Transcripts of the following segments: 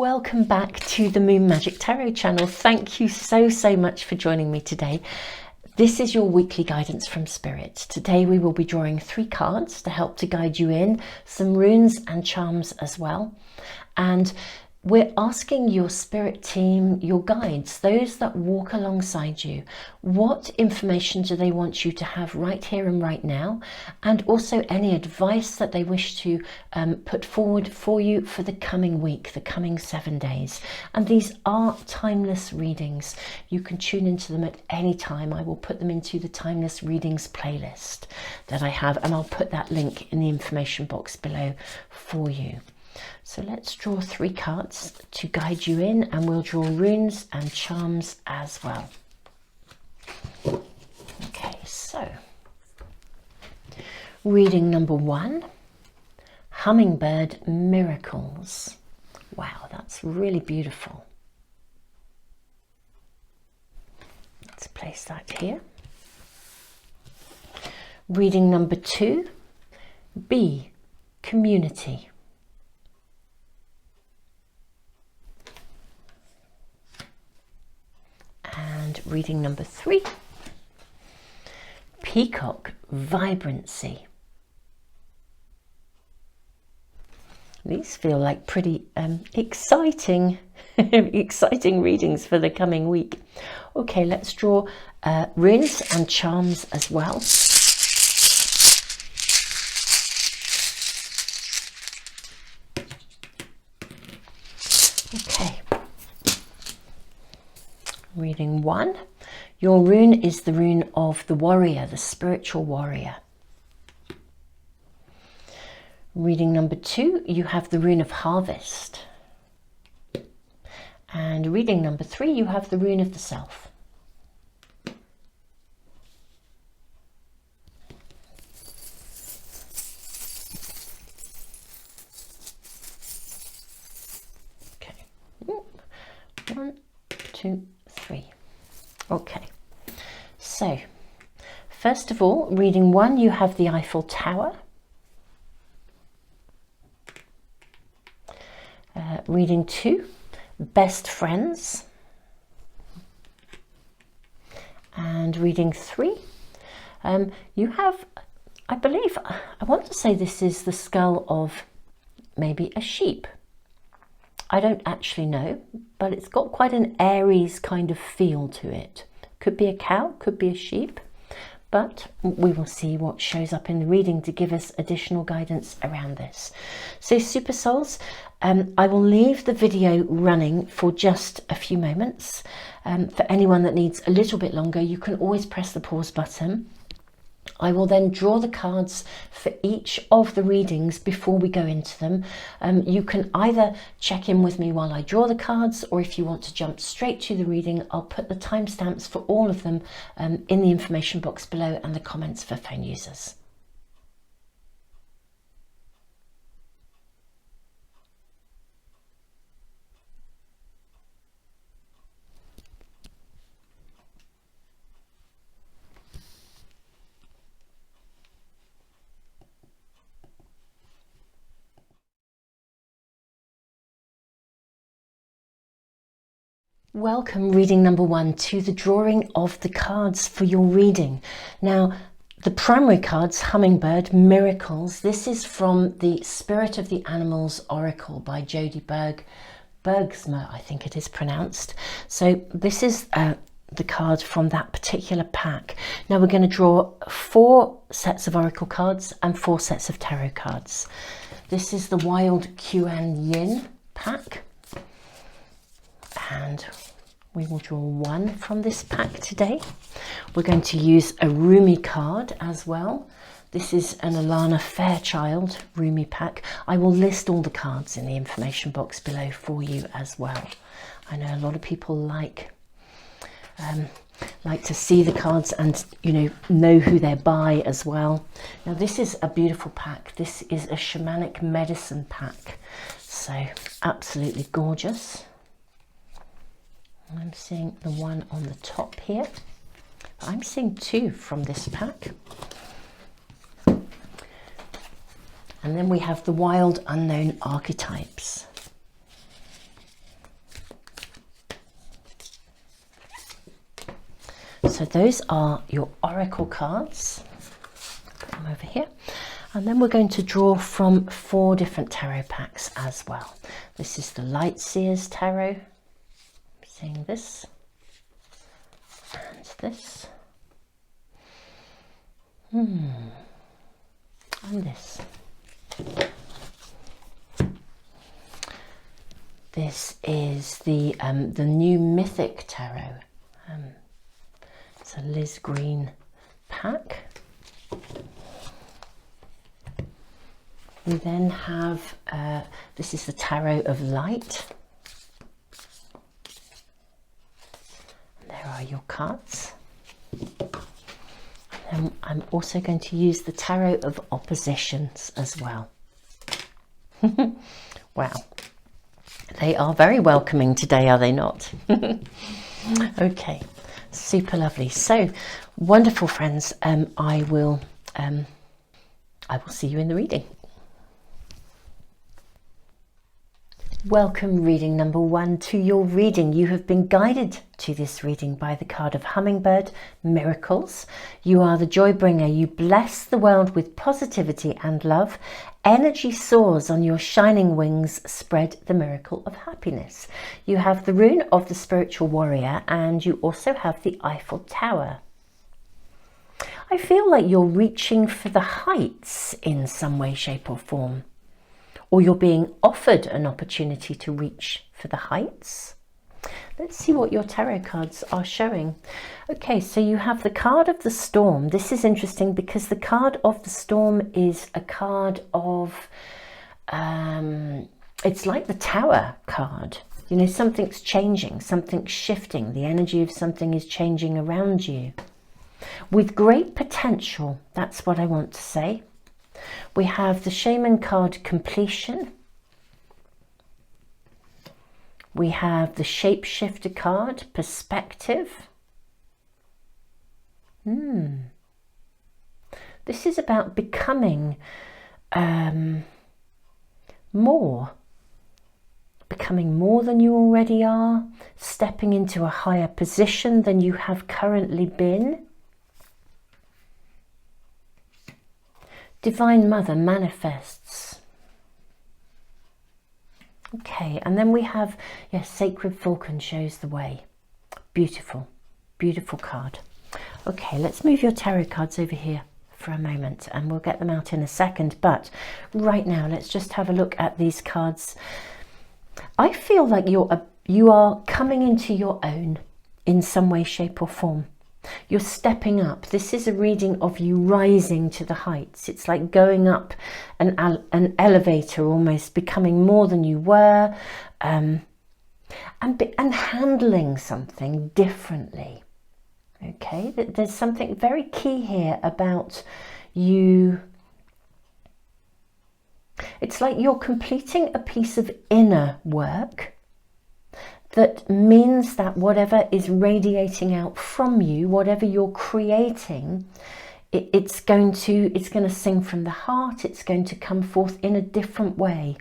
Welcome back to the Moon Magic Tarot channel. Thank you so much for joining me today. This is your weekly guidance from Spirit. Today we will be drawing 3 cards to help to guide you in, some runes and charms as well. And we're asking your spirit team, your guides, those that walk alongside you, what information do they want you to have right here and right now, and also any advice that they wish to put forward for you for the coming week, the coming 7 days. And these are timeless readings. You can tune into them at any time. I will put them into the Timeless Readings playlist that I have, and I'll put that link in the information box below for you. So let's draw 3 cards to guide you in, and we'll draw runes and charms as well. Okay, so reading number 1, Hummingbird Miracles. Wow, that's really beautiful. Let's place that here. Reading number 2, B, Community. And reading number 3, Peacock Vibrancy. These feel like pretty exciting readings for the coming week. Okay, let's draw runes and charms as well. Okay. Reading 1, your rune is the rune of the warrior, the spiritual warrior. Reading number 2, you have the rune of harvest. And reading number 3, you have the rune of the self. Okay. 1, 2, 3. Okay, so first of all, reading 1, you have the Eiffel Tower. Reading 2, Best Friends. And reading 3, you have, I believe, I want to say this is the skull of maybe a sheep. I don't actually know, but it's got quite an Aries kind of feel to it. Could be a cow, could be a sheep, but we will see what shows up in the reading to give us additional guidance around this. So Super Souls, I will leave the video running for just a few moments. For anyone that needs a little bit longer, you can always press the pause button. I will then draw the cards for each of the readings before we go into them. You can either check in with me while I draw the cards, or if you want to jump straight to the reading, I'll put the timestamps for all of them in the information box below and the comments for phone users. Welcome, reading number 1, to the drawing of the cards for your reading. Now, the primary cards, Hummingbird Miracles, this is from the Spirit of the Animals Oracle by Jody Bergsma, I think it is pronounced. So this is the card from that particular pack. Now we're going to draw 4 sets of Oracle cards and 4 sets of Tarot cards. This is the Wild Kuan Yin pack. And we will draw 1 from this pack today. We're going to use a Rumi card as well. This is an Alana Fairchild Rumi pack. I will list all the cards in the information box below for you as well. I know a lot of people like to see the cards and know who they're by as well. Now this is a beautiful pack. This is a Shamanic medicine pack, so absolutely gorgeous. I'm seeing the one on the top here. I'm seeing 2 from this pack. And then we have the Wild Unknown Archetypes. So those are your oracle cards. Put them over here. And then we're going to draw from 4 different tarot packs as well. This is the Light Seers Tarot. I'm seeing this and this. And this. This is the new Mythic Tarot. It's a Liz Green pack. We then have, this is the Tarot of Light. And there are your cards. And I'm also going to use the Tarot of Oppositions as well. Wow. They are very welcoming today, are they not? Okay, super lovely. So, wonderful friends. I will see you in the reading. Welcome, reading number 1, to your reading. You have been guided to this reading by the card of Hummingbird, Miracles. You are the joy bringer. You bless the world with positivity and love. Energy soars on your shining wings. Spread the miracle of happiness. You have the rune of the spiritual warrior, and you also have the Eiffel Tower. I feel like you're reaching for the heights in some way, shape or form. Or you're being offered an opportunity to reach for the heights. Let's see what your tarot cards are showing. Okay, so you have the card of the storm. This is interesting because the card of the storm is a card of, it's like the Tower card. You know, something's changing, something's shifting. The energy of something is changing around you. With great potential, that's what I want to say. We have the Shaman card, Completion. We have the Shapeshifter card, Perspective. This is about becoming more. Becoming more than you already are. Stepping into a higher position than you have currently been. Divine Mother manifests. Okay, and then we have, yes, Sacred Falcon shows the way. Beautiful, beautiful card. Okay, let's move your tarot cards over here for a moment and we'll get them out in a second. But right now, let's just have a look at these cards. I feel like you are coming into your own in some way, shape or form. You're stepping up. This is a reading of you rising to the heights. It's like going up an elevator, almost becoming more than you were, and handling something differently. Okay, there's something very key here about you. It's like you're completing a piece of inner work that means that whatever is radiating out from you, whatever you're creating, it's going to sing from the heart. It's going to come forth in a different way.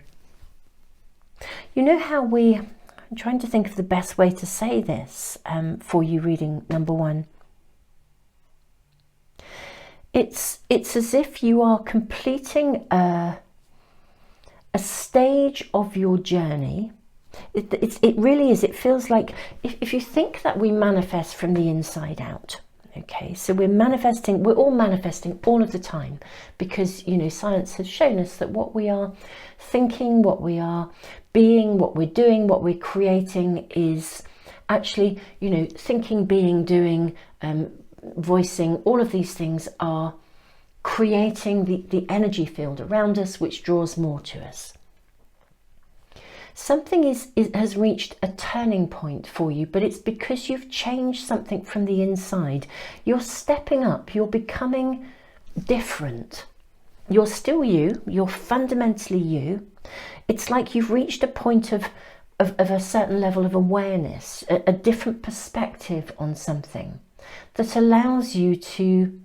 You know how I'm trying to think of the best way to say this for you, reading number 1. It's as if you are completing a stage of your journey. It really is. It feels like if you think that we manifest from the inside out. Okay, so we're all manifesting all of the time, because, you know, science has shown us that what we are thinking, what we are being, what we're doing, what we're creating is actually, you know, thinking, being, doing, voicing, all of these things are creating the energy field around us, which draws more to us. Something has reached a turning point for you, but it's because you've changed something from the inside. You're stepping up, you're becoming different. You're still you, you're fundamentally you. It's like you've reached a point of a certain level of awareness, a different perspective on something that allows you to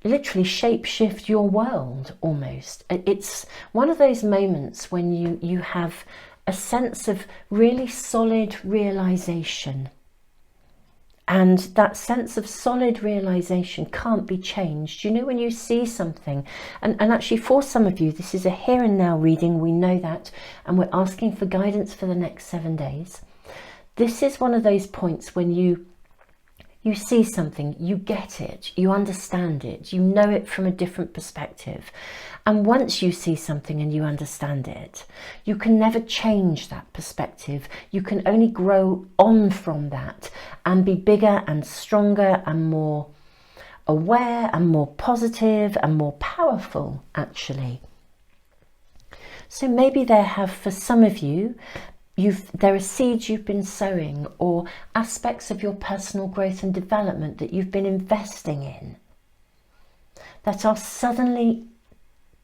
literally shape-shift your world almost. It's one of those moments when you have a sense of really solid realization And that sense of solid realization can't be changed. You know, when you see something, and actually for some of you, this is a here and now reading, we know that, and we're asking for guidance for the next 7 days. This is one of those points when you see something, you get it, you understand it, you know it from a different perspective. And once you see something and you understand it, you can never change that perspective. You can only grow on from that and be bigger and stronger and more aware and more positive and more powerful, actually. So maybe there have, for some of you, there are seeds you've been sowing or aspects of your personal growth and development that you've been investing in that are suddenly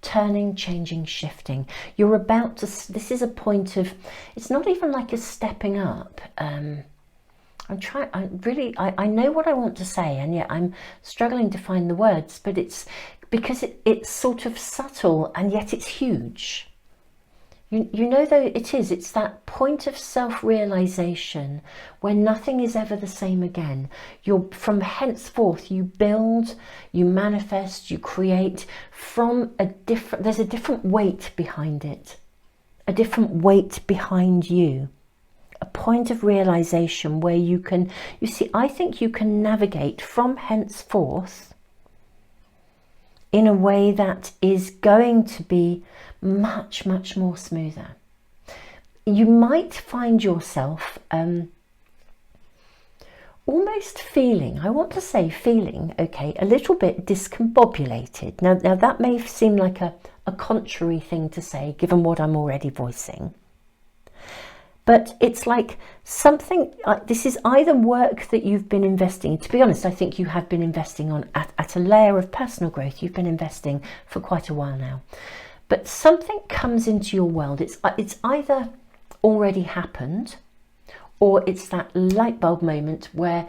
turning, changing, shifting. You're about to, this is a point of, it's not even like a stepping up. I know what I want to say, and yet I'm struggling to find the words, but it's because it's sort of subtle and yet it's huge. You know, though, it's that point of self-realization where nothing is ever the same again. From henceforth, you build, you manifest, you create from there's a different weight behind it, a different weight behind you, a point of realization where you see, I think you can navigate from henceforth in a way that is going to be much, much more smoother. You might find yourself almost feeling, I want to say feeling, okay, a little bit discombobulated. Now that may seem like a contrary thing to say, given what I'm already voicing. But it's like something, this is either work that you've been investing in. To be honest, I think you have been investing at a layer of personal growth. You've been investing for quite a while now. But something comes into your world. It's either already happened, or it's that light bulb moment where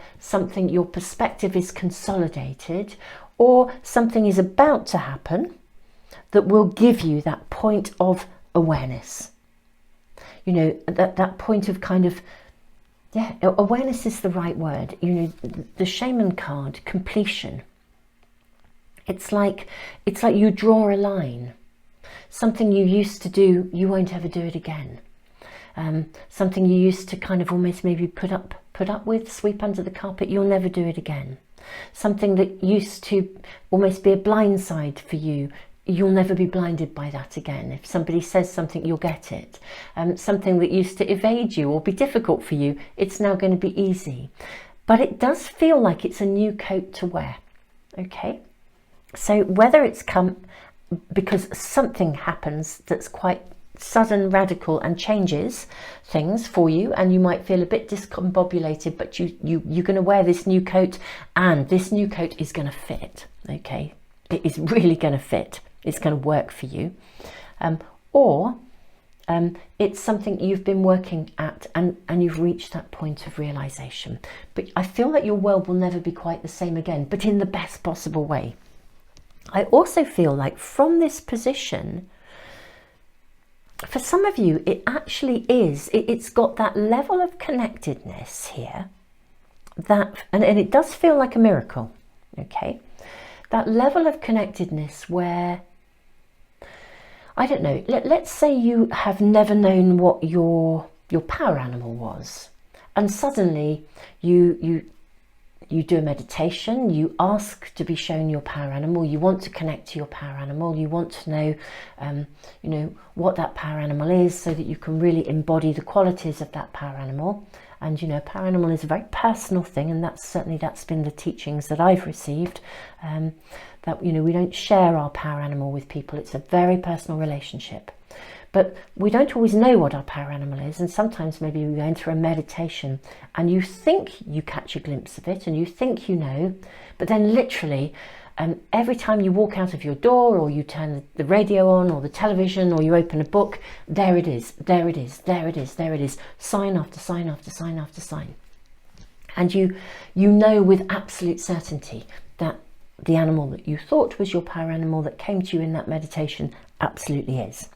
your perspective is consolidated, or something is about to happen that will give you that point of awareness. You know, that point of kind of, yeah, awareness is the right word. You know, the shaman card, completion. It's like you draw a line. Something you used to do, you won't ever do it again. Something you used to kind of almost maybe put up with, sweep under the carpet, you'll never do it again. Something that used to almost be a blind side for you, you'll never be blinded by that again. If somebody says something, you'll get it. Something that used to evade you or be difficult for you, it's now going to be easy. But it does feel like it's a new coat to wear. Okay? So whether it's come because something happens that's quite sudden, radical, and changes things for you, and you might feel a bit discombobulated, but you're going to wear this new coat, and this new coat is going to fit. Okay, it is really going to fit. It's going to work for you, or it's something you've been working at, and you've reached that point of realization. But I feel that your world will never be quite the same again, but in the best possible way. I also feel like from this position, for some of you, it actually is, it's got that level of connectedness here, and it does feel like a miracle, okay? That level of connectedness where, I don't know, let's say you have never known what your power animal was, and suddenly you do a meditation, you ask to be shown your power animal, you want to connect to your power animal, you want to know, you know, what that power animal is so that you can really embody the qualities of that power animal. And, you know, power animal is a very personal thing, and that's been the teachings that I've received, that, you know, we don't share our power animal with people. It's a very personal relationship. But we don't always know what our power animal is, and sometimes maybe we go into a meditation and you think you catch a glimpse of it and you think you know, but then literally every time you walk out of your door, or you turn the radio on or the television, or you open a book, there it is, there it is, there it is, there it is, sign after sign after sign after sign. And you know with absolute certainty that the animal that you thought was your power animal that came to you in that meditation absolutely is.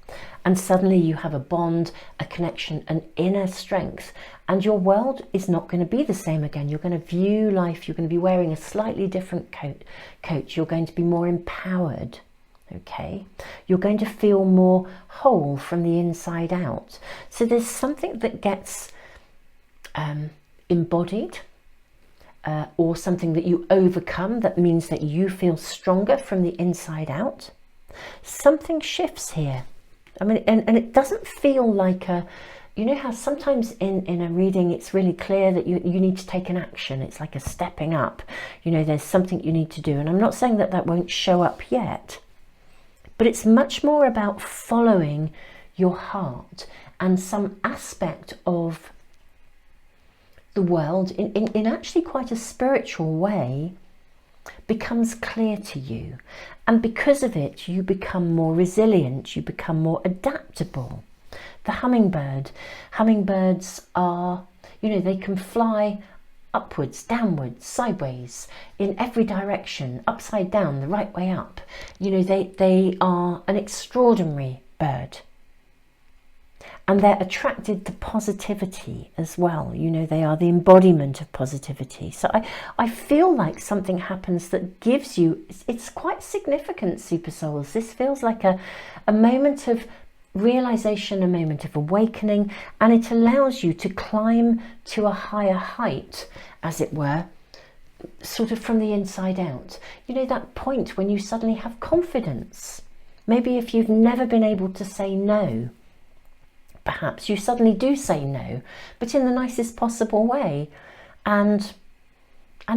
And suddenly you have a bond, a connection, an inner strength, and your world is not going to be the same again. You're going to view life, you're going to be wearing a slightly different coat. You're going to be more empowered, okay? You're going to feel more whole from the inside out. So there's something that gets embodied, or something that you overcome that means that you feel stronger from the inside out. Something shifts here. I mean, and it doesn't feel like a, you know how sometimes in a reading it's really clear that you need to take an action. It's like a stepping up. You know, there's something you need to do. And I'm not saying that that won't show up yet, but it's much more about following your heart, and some aspect of the world in actually quite a spiritual way becomes clear to you, and because of it you become more resilient, you become more adaptable. The hummingbirds are, you know, they can fly upwards, downwards, sideways, in every direction, upside down, the right way up. You know, they are an extraordinary bird. And they're attracted to positivity as well. You know, they are the embodiment of positivity. So I feel like something happens that gives you, it's quite significant, super souls. This feels like a moment of realization, a moment of awakening, and it allows you to climb to a higher height, as it were, sort of from the inside out. You know, that point when you suddenly have confidence. Maybe if you've never been able to say no, perhaps you suddenly do say no, but in the nicest possible way, and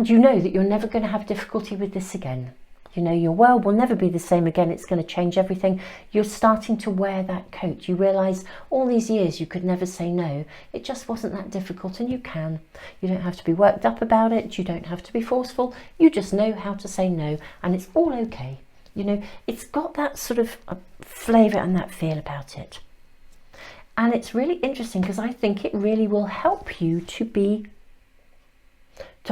you know that you're never going to have difficulty with this again. You know, your world will never be the same again. It's going to change everything. You're starting to wear that coat. You realize all these years you could never say no. It just wasn't that difficult, and you can. You don't have to be worked up about it. You don't have to be forceful. You just know how to say no, and it's all okay. You know, it's got that sort of flavor and that feel about it. And it's really interesting because I think it really will help you to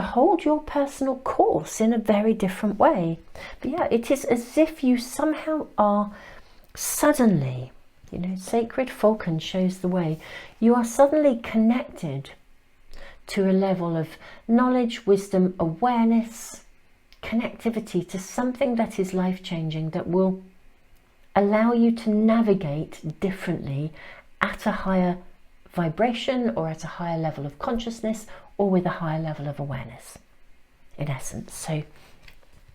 hold your personal course in a very different way. But yeah, it is as if you somehow are suddenly, you know, Sacred Falcon shows the way, you are suddenly connected to a level of knowledge, wisdom, awareness, connectivity to something that is life-changing, that will allow you to navigate differently at a higher vibration, or at a higher level of consciousness, or with a higher level of awareness, in essence. So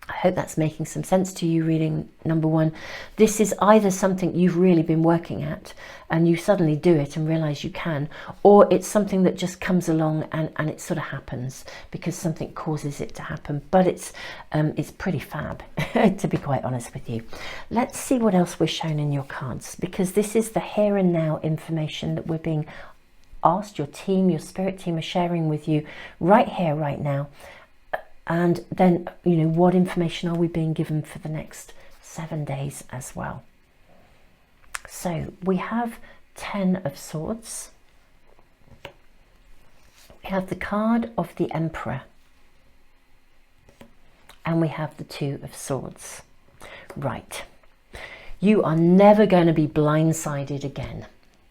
I hope that's making some sense to you, reading number one. This is either something you've really been working at and you suddenly do it and realize you can, or it's something that just comes along and it sort of happens because something causes it to happen. But it's pretty fab, to be quite honest with you. Let's see what else we're shown in your cards, because this is the here and now information that we're being asked, your team, your spirit team are sharing with you right here, right now. And then, you know, what information are we being given for the next 7 days as well? So we have 10 of Swords. We have the card of the Emperor. And we have the 2 of Swords. Right. You are never going to be blindsided again.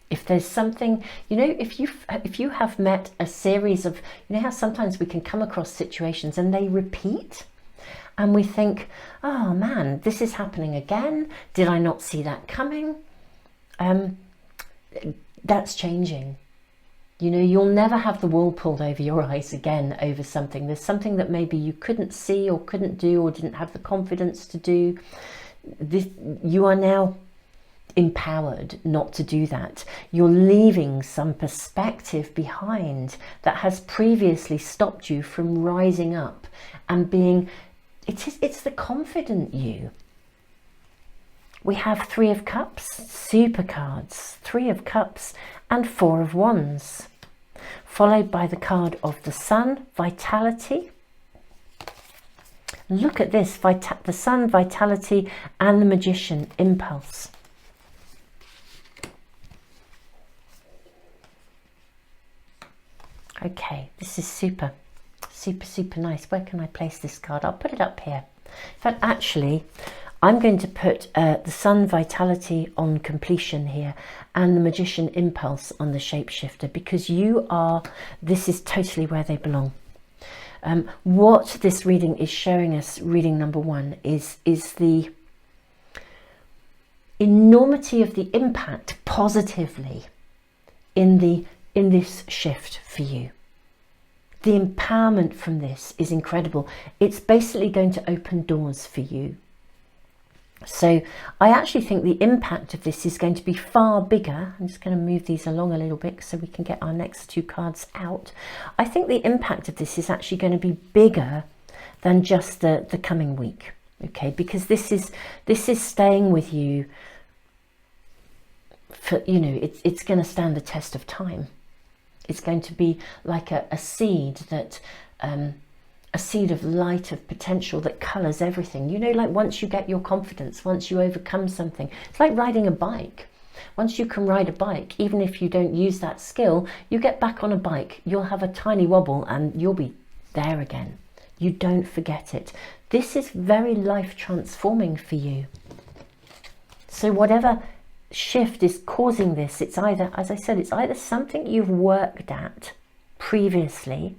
If there's something, you know, if you have met a series of, you know how sometimes we can come across situations and they repeat and we think, oh man, this is happening again. Did I not see that coming? That's changing. You know, you'll never have the wool pulled over your eyes again over something. There's something that maybe you couldn't see or couldn't do or didn't have the confidence to do. You are now empowered not to do that. You're leaving some perspective behind that has previously stopped you from rising up and being, it's the confident you. We have 3 of Cups, super cards, 3 of Cups and 4 of Wands, followed by the card of the Sun, Vitality. Look at this, the Sun, Vitality, and the Magician, Impulse. Okay, this is super, super, super nice. Where can I place this card? I'll put it up here. In fact, actually, I'm going to put the Sun Vitality on Completion here and the Magician Impulse on the Shapeshifter, because this is totally where they belong. What this reading is showing us, reading number 1, is the enormity of the impact positively in this shift for you. The empowerment from this is incredible. It's basically going to open doors for you. So I actually think the impact of this is going to be far bigger. I'm just going to move these along a little bit so we can get our next 2 cards out. I think the impact of this is actually going to be bigger than just the coming week. Okay, because this is staying with you for, you know, it's going to stand the test of time. It's going to be like a seed that a seed of light, of potential that colours everything. You know, like once you get your confidence, once you overcome something, it's like riding a bike. Once you can ride a bike, even if you don't use that skill, you get back on a bike, you'll have a tiny wobble and you'll be there again. You don't forget it. This is very life transforming for you. So whatever shift is causing this, it's either, as I said, it's either something you've worked at previously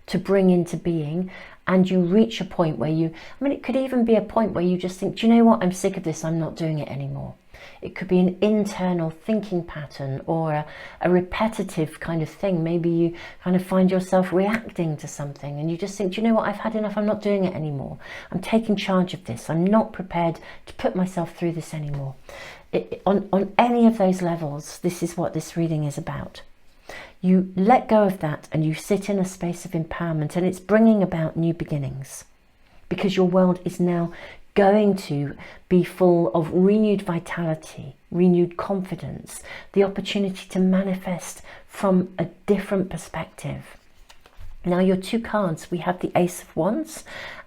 to bring into being, and you reach a point where it could even be a point where you just think, do you know what, I'm sick of this, I'm not doing it anymore. It could be an internal thinking pattern or a repetitive kind of thing. Maybe you kind of find yourself reacting to something and you just think, do you know what, I've had enough, I'm not doing it anymore. I'm taking charge of this. I'm not prepared to put myself through this anymore. On any of those levels, this is what this reading is about. You let go of that and you sit in a space of empowerment, and it's bringing about new beginnings, because your world is now going to be full of renewed vitality, renewed confidence, the opportunity to manifest from a different perspective. Now, your 2 cards, we have the Ace of Wands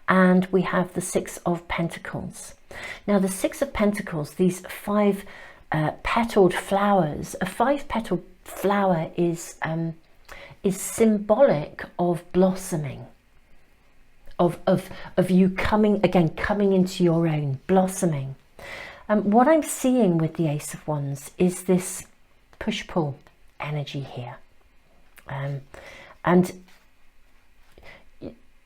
and we have the 6 of Pentacles. Now, the 6 of Pentacles, these 5 petaled flowers, a 5-petaled flower is symbolic of blossoming, of you coming into your own, blossoming. What I'm seeing with the Ace of Wands is this push-pull energy here, and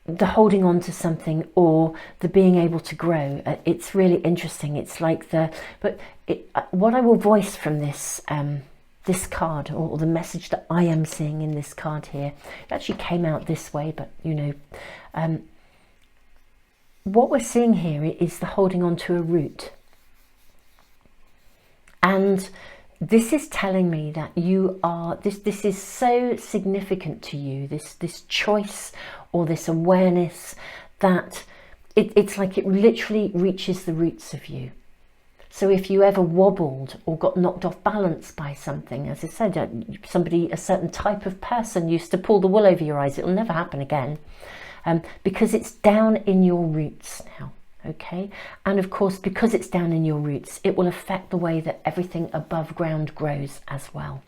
the holding on to something or the being able to grow. It's really interesting. It's like what I will voice from this this card, or the message that I am seeing in this card here, it actually came out this way, but you know, what we're seeing here is the holding on to a root. And this is telling me that you are, this is so significant to you, this choice or this awareness, that it's like it literally reaches the roots of you. So if you ever wobbled or got knocked off balance by something, as I said, a certain type of person used to pull the wool over your eyes, it will never happen again, because it's down in your roots now, okay? And of course, because it's down in your roots, it will affect the way that everything above ground grows as well.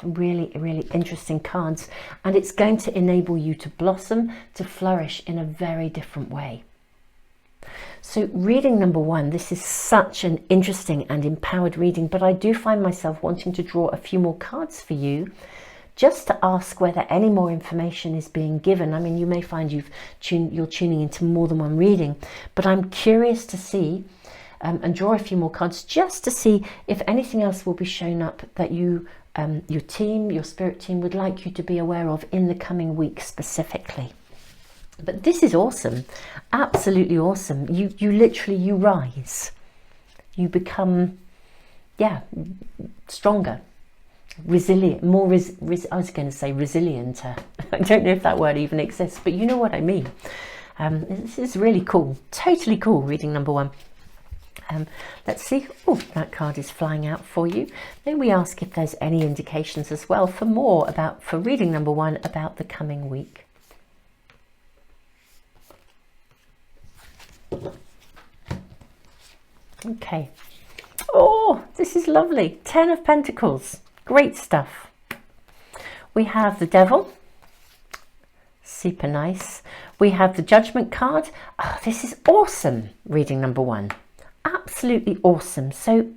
So really, really interesting cards, and it's going to enable you to blossom, to flourish in a very different way. So reading number 1, this is such an interesting and empowered reading, but I do find myself wanting to draw a few more cards for you, just to ask whether any more information is being given. I mean, you may find you're tuning into more than one reading, but I'm curious to see and draw a few more cards just to see if anything else will be shown up that you, your team, your spirit team would like you to be aware of in the coming week specifically. But this is awesome, absolutely awesome. You literally, you rise, you become, yeah, stronger, resilient, more, I was going to say resilient. I don't know if that word even exists, but you know what I mean. This is really cool, totally cool, reading number 1. Let's see. Oh, that card is flying out for you. Then we ask if there's any indications as well for reading number 1 about the coming week. Okay. Oh, this is lovely. 10 of Pentacles. Great stuff. We have the Devil. Super nice. we have the Judgment card. Oh, this is awesome, reading number 1. Absolutely awesome. So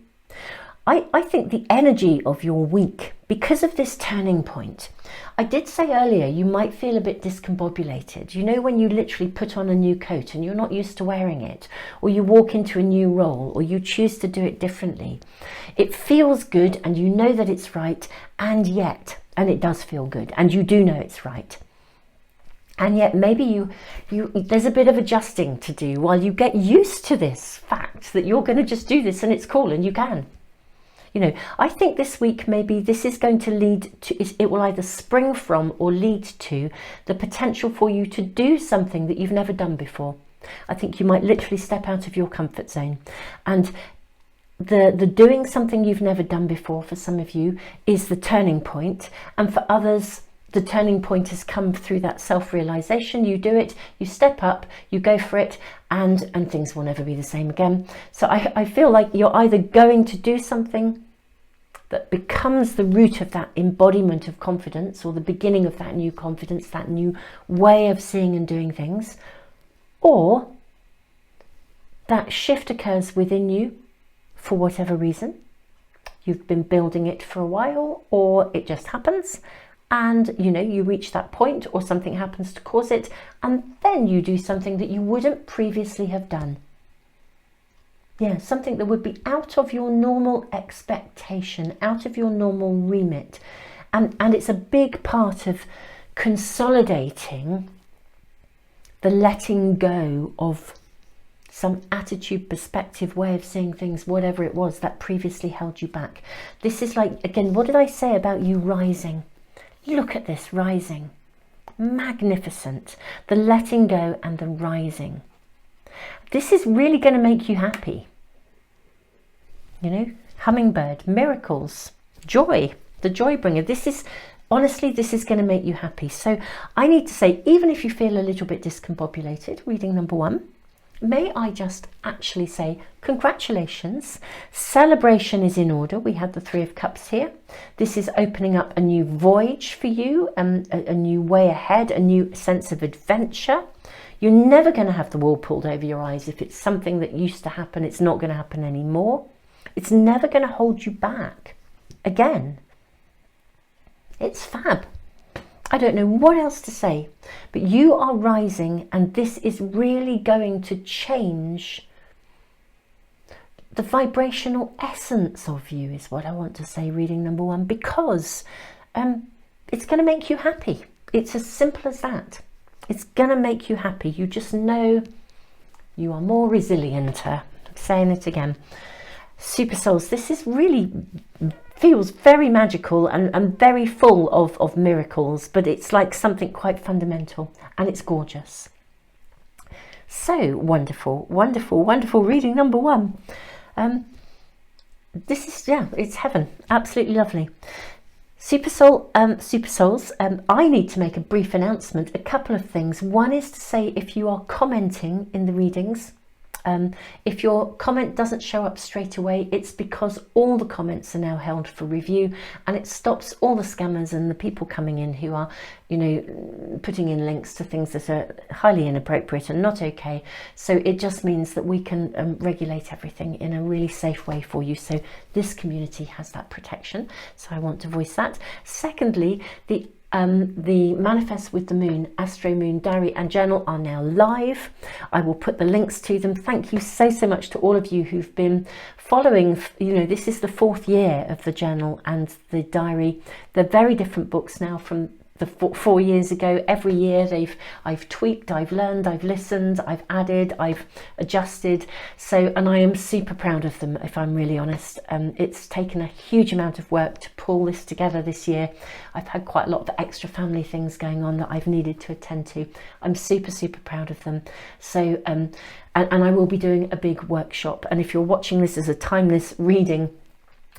I think the energy of your week, because of this turning point, I did say earlier, you might feel a bit discombobulated. You know, when you literally put on a new coat and you're not used to wearing it, or you walk into a new role, or you choose to do it differently. It feels good and you know that it's right, and it does feel good and you do know it's right. And yet maybe there's a bit of adjusting to do while you get used to this fact that you're going to just do this and it's cool and you can. You know, I think this week maybe this is going to lead to, it will either spring from or lead to the potential for you to do something that you've never done before. I think you might literally step out of your comfort zone, and the doing something you've never done before for some of you is the turning point, and for others the turning point has come through that self-realization. You do it, you step up, you go for it, and things will never be the same again. So I feel like you're either going to do something that becomes the root of that embodiment of confidence, or the beginning of that new confidence, that new way of seeing and doing things, or that shift occurs within you for whatever reason. You've been building it for a while, or it just happens, and you know, you reach that point, or something happens to cause it, and then you do something that you wouldn't previously have done. Yeah, something that would be out of your normal expectation, out of your normal remit. And it's a big part of consolidating the letting go of some attitude, perspective, way of seeing things, whatever it was that previously held you back. This is like, again, what did I say about you rising? Look at this rising. Magnificent. The letting go and the rising. This is really going to make you happy. You know, hummingbird, miracles, joy, the joy bringer. This is, honestly, this is going to make you happy. So I need to say, even if you feel a little bit discombobulated, reading number 1, may I just actually say, congratulations. Celebration is in order. We had the 3 of Cups here. This is opening up a new voyage for you, a new way ahead, a new sense of adventure. You're never going to have the wool pulled over your eyes. If it's something that used to happen, it's not going to happen anymore. It's never going to hold you back again. It's fab. I don't know what else to say, but you are rising, and this is really going to change the vibrational essence of you, is what I want to say, reading number 1, because it's going to make you happy. It's as simple as that. It's going to make you happy. You just know you are more resilient. I'm saying it again. Super Souls, this is really feels very magical and very full of miracles, but it's like something quite fundamental, and it's gorgeous. So wonderful, wonderful, wonderful reading number 1. This is, yeah, it's heaven. Absolutely lovely. Super Souls, I need to make a brief announcement, a couple of things. One is to say, if you are commenting in the readings, if your comment doesn't show up straight away, it's because all the comments are now held for review, and it stops all the scammers and the people coming in who are, you know, putting in links to things that are highly inappropriate and not okay. So it just means that we can regulate everything in a really safe way for you. So this community has that protection. So I want to voice that. Secondly, the Manifest with the Moon, Astro-Moon diary and journal are now live. I will put the links to them. Thank you so much to all of you who've been following. You know, this is the 4th year of the journal and the diary. They're very different books now from the 4 years ago. Every year I've tweaked, I've learned, I've listened, I've added, I've adjusted. So, and I am super proud of them, if I'm really honest. It's taken a huge amount of work to pull this together this year. I've had quite a lot of extra family things going on that I've needed to attend to. I'm super proud of them. So and I will be doing a big workshop, and if you're watching this as a timeless reading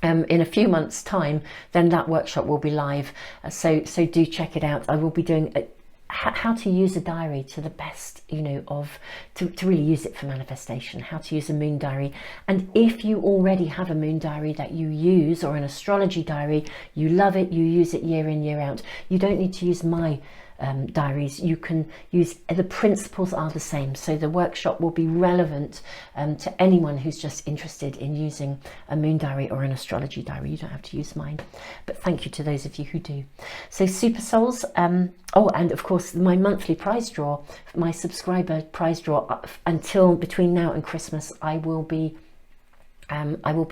in a few months' time, then that workshop will be live. So do check it out. I will be doing how to use a diary to the best, you know, to really use it for manifestation, how to use a moon diary. And if you already have a moon diary that you use, or an astrology diary, you love it, you use it year in, year out, you don't need to use my diaries, you can use, the principles are the same. So the workshop will be relevant to anyone who's just interested in using a moon diary or an astrology diary. You don't have to use mine, but thank you to those of you who do. So Super Souls, oh, and of course my monthly prize draw, my subscriber prize draw, until between now and Christmas, I will be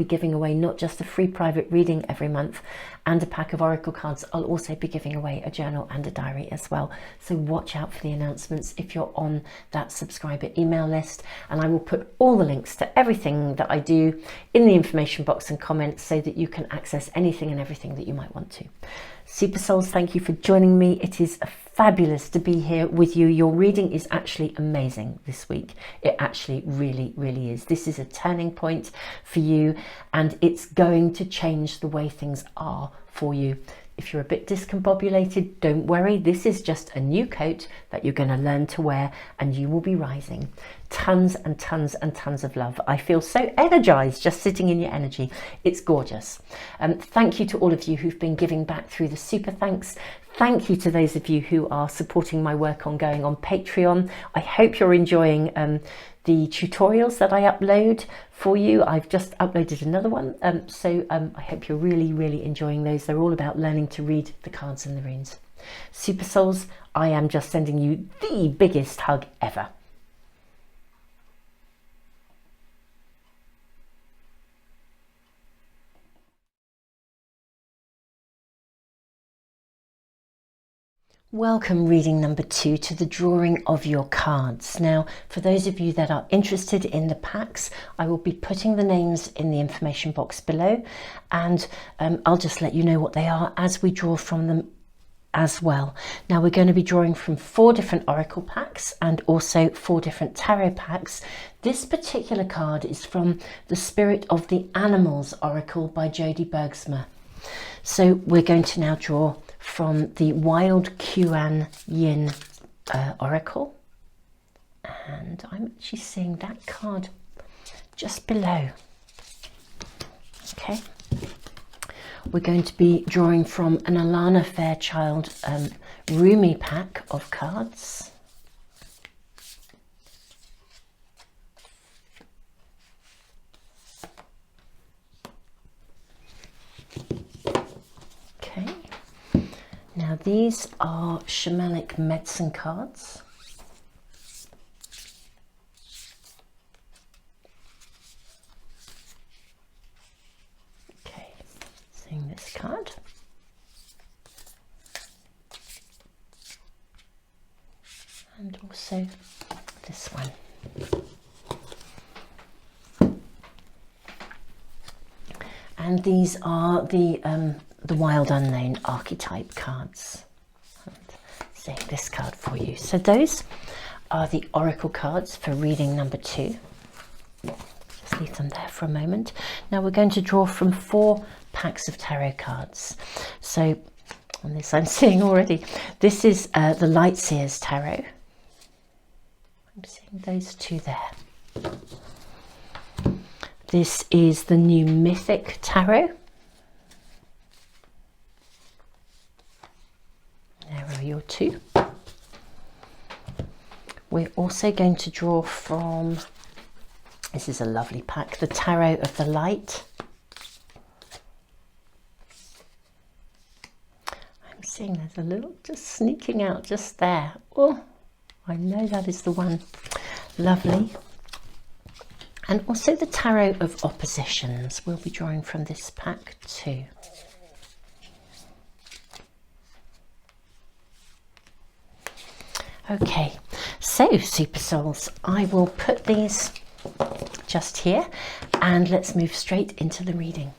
giving away not just a free private reading every month and a pack of oracle cards. I'll also be giving away a journal and a diary as well. So watch out for the announcements if you're on that subscriber email list. And I will put all the links to everything that I do in the information box and comments so that you can access anything and everything that you might want to. Super Souls, thank you for joining me. It is fabulous to be here with you. Your reading is actually amazing this week. It actually really, really is. This is a turning point for you, and it's going to change the way things are for you. If you're a bit discombobulated, don't worry. This is just a new coat that you're going to learn to wear, and you will be rising. Tons and tons and tons of love. I feel so energized just sitting in your energy. It's gorgeous. Thank you to all of you who've been giving back through the super thanks. Thank you to those of you who are supporting my work ongoing on Patreon. I hope you're enjoying the tutorials that I upload for you. I've just uploaded another one, so I hope you're really, really enjoying those. They're all about learning to read the cards and the runes. Super Souls, I am just sending you the biggest hug ever. Welcome, reading number 2, to the drawing of your cards. Now, for those of you that are interested in the packs, I will be putting the names in the information box below, and I'll just let you know what they are as we draw from them as well. Now, we're going to be drawing from 4 different oracle packs and also 4 different tarot packs. This particular card is from the Spirit of the Animals Oracle by Jody Bergsma. So we're going to now draw from the Wild Kuan Yin Oracle, and I'm actually seeing that card just below. Okay, we're going to be drawing from an Alana Fairchild Rumi pack of cards. Now these are Shamanic medicine cards. Okay, seeing this card. And also this one. And these are the Wild Unknown archetype cards. And seeing this card for you. So those are the oracle cards for reading number 2. Just leave them there for a moment. Now we're going to draw from 4 packs of tarot cards. So on this I'm seeing already, this is the Light Seers Tarot. I'm seeing those 2 there. This is the new Mythic Tarot. There are your 2. We're also going to draw from, this is a lovely pack, the Tarot of the Light. I'm seeing there's a little just sneaking out just there. Oh, I know that is the one. Lovely. And also the Tarot of Oppositions. We'll be drawing from this pack too. Okay, so Super Souls, I will put these just here and let's move straight into the reading.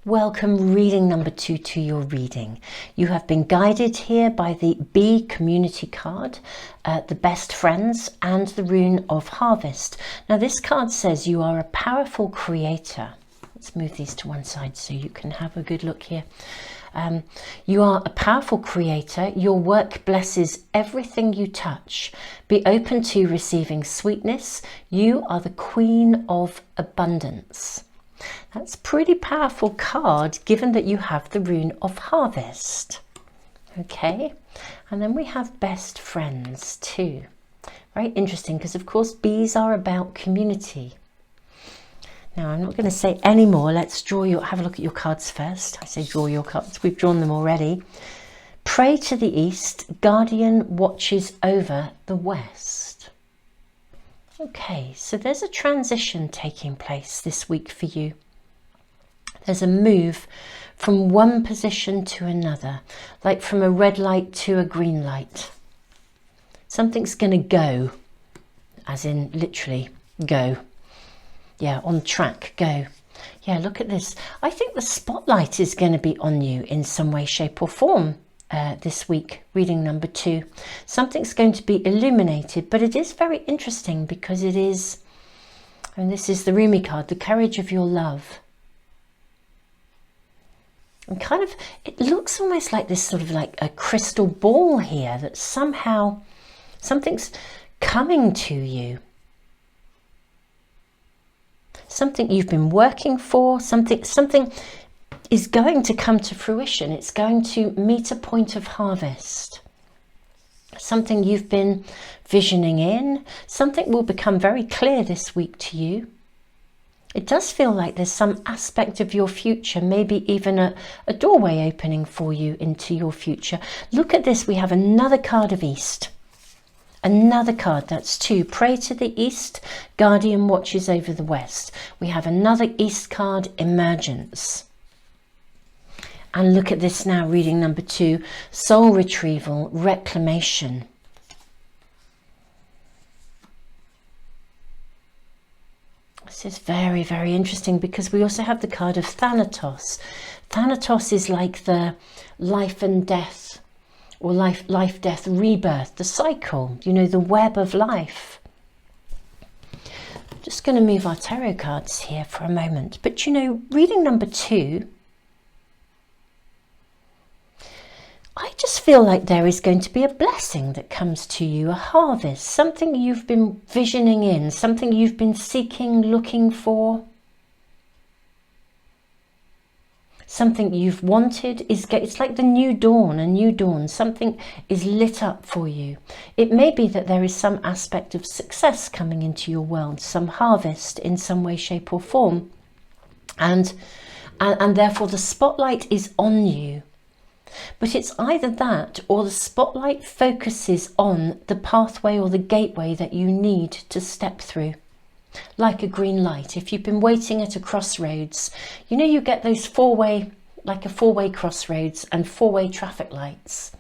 Welcome, reading number 2 to your reading. You have been guided here by the Bee Community card, the Best Friends, and the Rune of Harvest. Now this card says you are a powerful creator. Let's move these to one side so you can have a good look here. You are a powerful creator. Your work blesses everything you touch. Be open to receiving sweetness. You are the Queen of Abundance. That's a pretty powerful card given that you have the Rune of Harvest. Okay, And then we have best friends too. Very interesting, because of course bees are about community. Now I'm not going to say any more. Let's have a look at your cards first. I say draw your cards. We've drawn them already. Pray to the east, guardian watches over the west. Okay, so there's a transition taking place this week for you. There's a move from one position to another, like from a red light to a green light. Something's going to go, as in literally go. Yeah, on track, go. Yeah, look at this. I think the spotlight is going to be on you in some way, shape or form this week, reading number 2. Something's going to be illuminated, but it is very interesting because it is, and this is the Rumi card, the courage of your love. And kind of, it looks almost like this sort of like a crystal ball here, that somehow something's coming to you. Something you've been working for, something is going to come to fruition. It's going to meet a point of harvest. Something you've been visioning in, something will become very clear this week to you. It does feel like there's some aspect of your future, maybe even a doorway opening for you into your future. Look at this, we have another card of East. Another card, that's 2. Pray to the east, guardian watches over the west. We have another East card, emergence. And look at this now, reading number 2, soul retrieval, reclamation. This is very, very interesting because we also have the card of Thanatos. Thanatos is like the life and death, or life, death, rebirth, the cycle, you know, the web of life. I'm just going to move our tarot cards here for a moment. But, you know, reading number 2, I just feel like there is going to be a blessing that comes to you, a harvest, something you've been visioning in, something you've been seeking, looking for. Something you've wanted it's like the new dawn, a new dawn. Something is lit up for you. It may be that there is some aspect of success coming into your world, some harvest in some way, shape or form. And therefore the spotlight is on you. But it's either that or the spotlight focuses on the pathway or the gateway that you need to step through. Like a green light. If you've been waiting at a crossroads, you know, you get those like a four-way crossroads and 4-way traffic lights.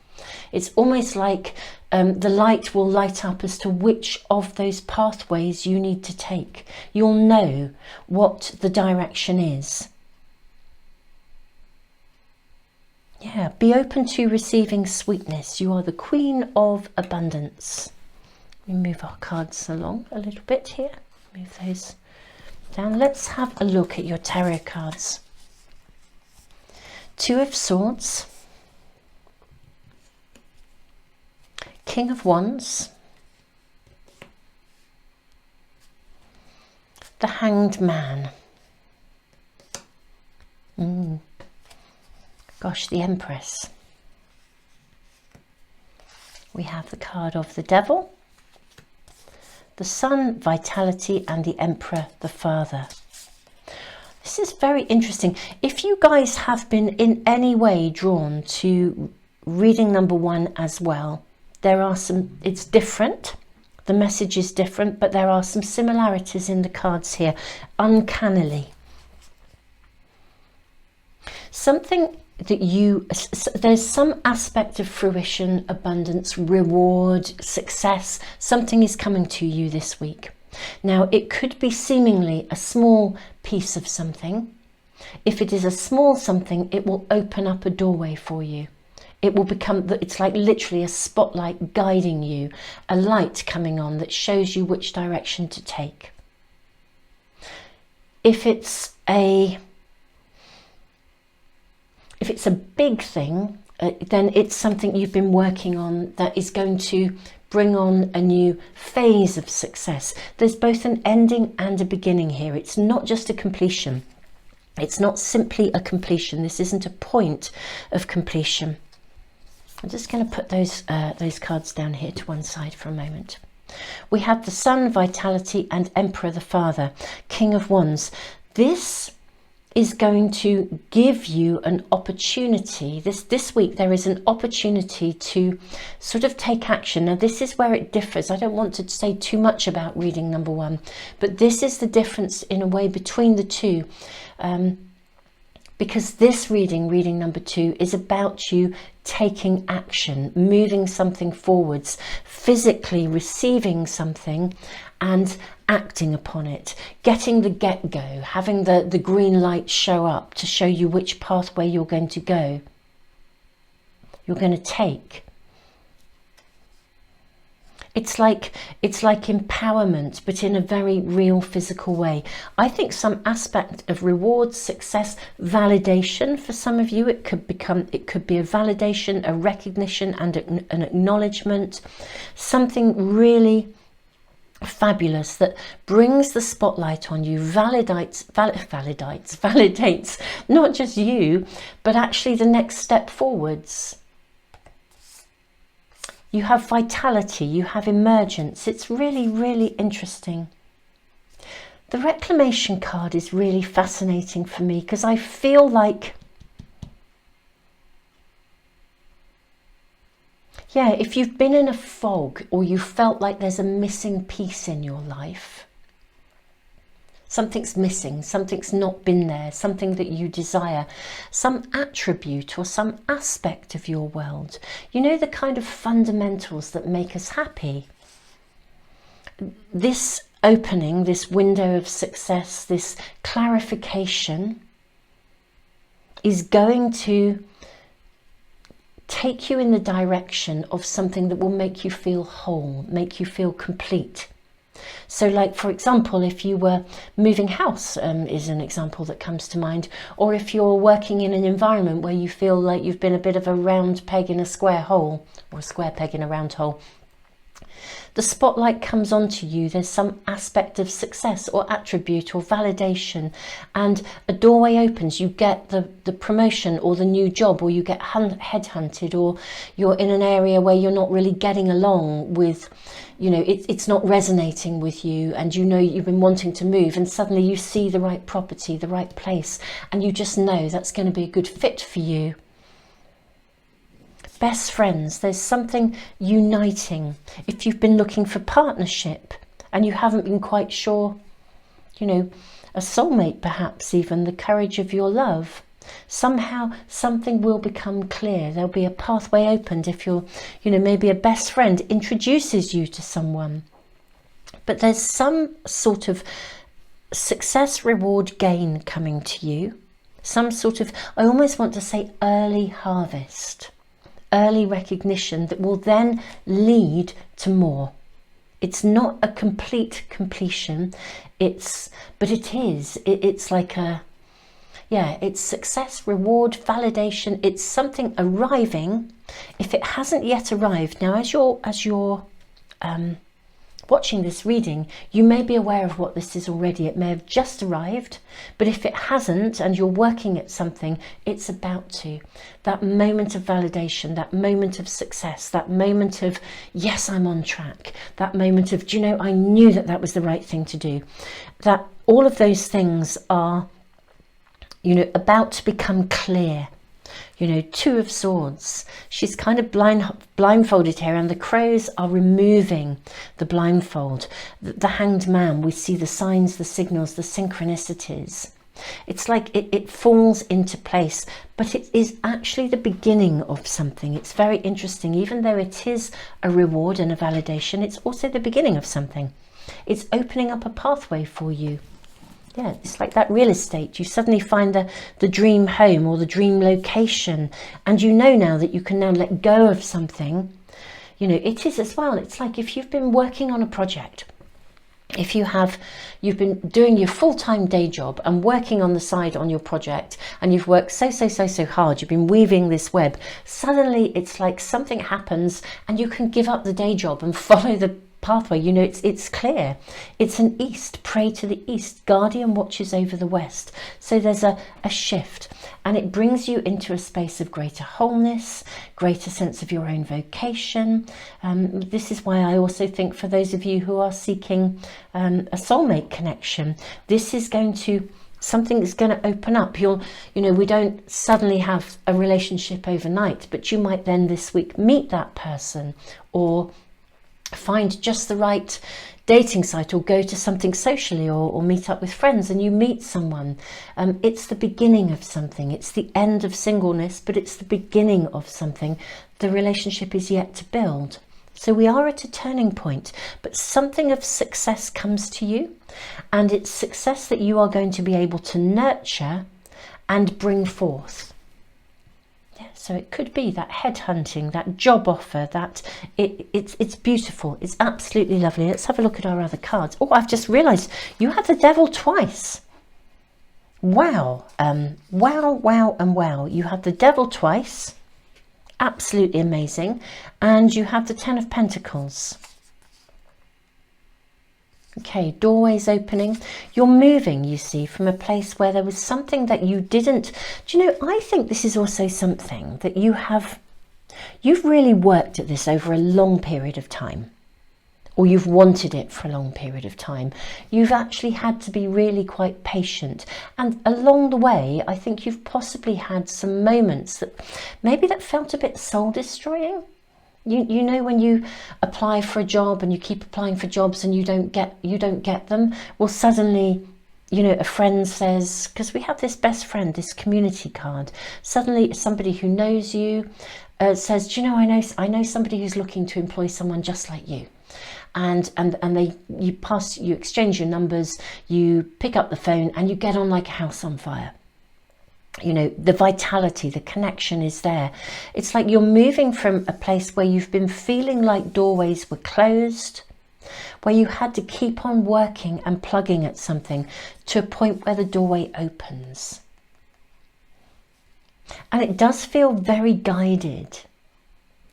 It's almost like the light will light up as to which of those pathways you need to take. You'll know what the direction is. Yeah, be open to receiving sweetness. You are the Queen of Abundance. We move our cards along a little bit here. Move those down. Let's have a look at your tarot cards. 2 of Swords. King of Wands. The Hanged Man. Gosh, the Empress. We have the card of the Devil, the Sun, Vitality, and the Emperor, the Father. This is very interesting. If you guys have been in any way drawn to reading number 1 as well, there are some, it's different. The message is different, but there are some similarities in the cards here, uncannily. Something that there's some aspect of fruition, abundance, reward, success. Something is coming to you this week. Now, it could be seemingly a small piece of something. If it is a small something, it will open up a doorway for you. It will become, it's like literally a spotlight guiding you, a light coming on that shows you which direction to take. If it's a big thing, then it's something you've been working on that is going to bring on a new phase of success. There's both an ending and a beginning here. It's not just a completion. It's not simply a completion. This isn't a point of completion. I'm just going to put those cards down here to one side for a moment. We have the Sun, Vitality, and Emperor the Father, King of Wands. This is going to give you an opportunity. This week there is an opportunity to sort of take action. Now this is where it differs. I don't want to say too much about reading number one, but this is the difference in a way between the two. Because this reading number two, is about you taking action, moving something forwards, physically receiving something and acting upon it, getting the get-go, having the green light show up to show you which pathway you're going to go, you're going to take. It's like empowerment, but in a very real physical way. I think some aspect of reward, success, validation for some of you. It could be a validation, a recognition, and an acknowledgement. Something really fabulous that brings the spotlight on you, validates not just you, but actually the next step forwards. You have vitality, you have emergence. It's really, really interesting. The reclamation card is really fascinating for me because I feel like, yeah, if you've been in a fog or you felt like there's a missing piece in your life, something's missing, something's not been there, something that you desire, some attribute or some aspect of your world. You know, the kind of fundamentals that make us happy. This opening, this window of success, this clarification is going to take you in the direction of something that will make you feel whole, make you feel complete. So like, for example, if you were moving house is an example that comes to mind, or if you're working in an environment where you feel like you've been a bit of a round peg in a square hole, or a square peg in a round hole. The spotlight comes onto you, there's some aspect of success or attribute or validation, and a doorway opens, you get the promotion or the new job, or you get headhunted, or you're in an area where you're not really getting along with, you know, it's not resonating with you, and you know you've been wanting to move, and suddenly you see the right property, the right place, and you just know that's going to be a good fit for you. Best friends, there's something uniting. If you've been looking for partnership and you haven't been quite sure, you know, a soulmate perhaps even, the courage of your love, somehow something will become clear. There'll be a pathway opened if you're, you know, maybe a best friend introduces you to someone. But there's some sort of success, reward, gain coming to you. Some sort of, I almost want to say, early harvest. Early recognition that will then lead to more. It's not a complete completion, it's like a, yeah, it's success, reward, validation. It's something arriving. If it hasn't yet arrived, now as you're watching this reading, you may be aware of what this is already. It may have just arrived, but if it hasn't and you're working at something, it's about to. That moment of validation, that moment of success, that moment of, yes, I'm on track, that moment of, do you know, I knew that was the right thing to do. That all of those things are, you know, about to become clear. You know, Two of Swords. She's kind of blindfolded here, and the crows are removing the blindfold. The Hanged Man, we see the signs, the signals, the synchronicities. It's like it falls into place, but it is actually the beginning of something. It's very interesting. Even though it is a reward and a validation, it's also the beginning of something. It's opening up a pathway for you. Yeah, it's like that real estate. You suddenly find the dream home or the dream location, and you know now that you can now let go of something. You know, it is as well. It's like if you've been working on a project, if you've been doing your full-time day job and working on the side on your project, and you've worked so hard, you've been weaving this web, suddenly it's like something happens and you can give up the day job and follow the pathway, you know, it's clear. It's an east, pray to the east, guardian watches over the west. So there's a shift, and it brings you into a space of greater wholeness, greater sense of your own vocation. This is why I also think for those of you who are seeking a soulmate connection, this is going to, something is going to open up. You know, we don't suddenly have a relationship overnight, but you might then this week meet that person, or find just the right dating site, or go to something socially, or meet up with friends and you meet someone. It's the beginning of something. It's the end of singleness, but it's the beginning of something. The relationship is yet to build. So we are at a turning point, but something of success comes to you, and it's success that you are going to be able to nurture and bring forth. Yeah, so it could be that headhunting, that job offer, that it's beautiful. It's absolutely lovely. Let's have a look at our other cards. Oh, I've just realized you have the devil twice. Wow. Wow, and wow. You have the devil twice. Absolutely amazing. And you have the Ten of Pentacles. Okay, doorways opening. You're moving, you see, from a place where there was something that you didn't. Do you know, I think this is also something that you've really worked at this over a long period of time, or you've wanted it for a long period of time. You've actually had to be really quite patient, and along the way I think you've possibly had some moments that maybe that felt a bit soul destroying. You know, when you apply for a job and you keep applying for jobs and you don't get them, well, suddenly, you know, a friend says, because we have this best friend, this community card, suddenly somebody who knows you says, do you know, I know somebody who's looking to employ someone just like you. And you exchange your numbers, you pick up the phone, and you get on like a house on fire. You know, the vitality, the connection is there. It's like you're moving from a place where you've been feeling like doorways were closed, where you had to keep on working and plugging at something, to a point where the doorway opens. And it does feel very guided.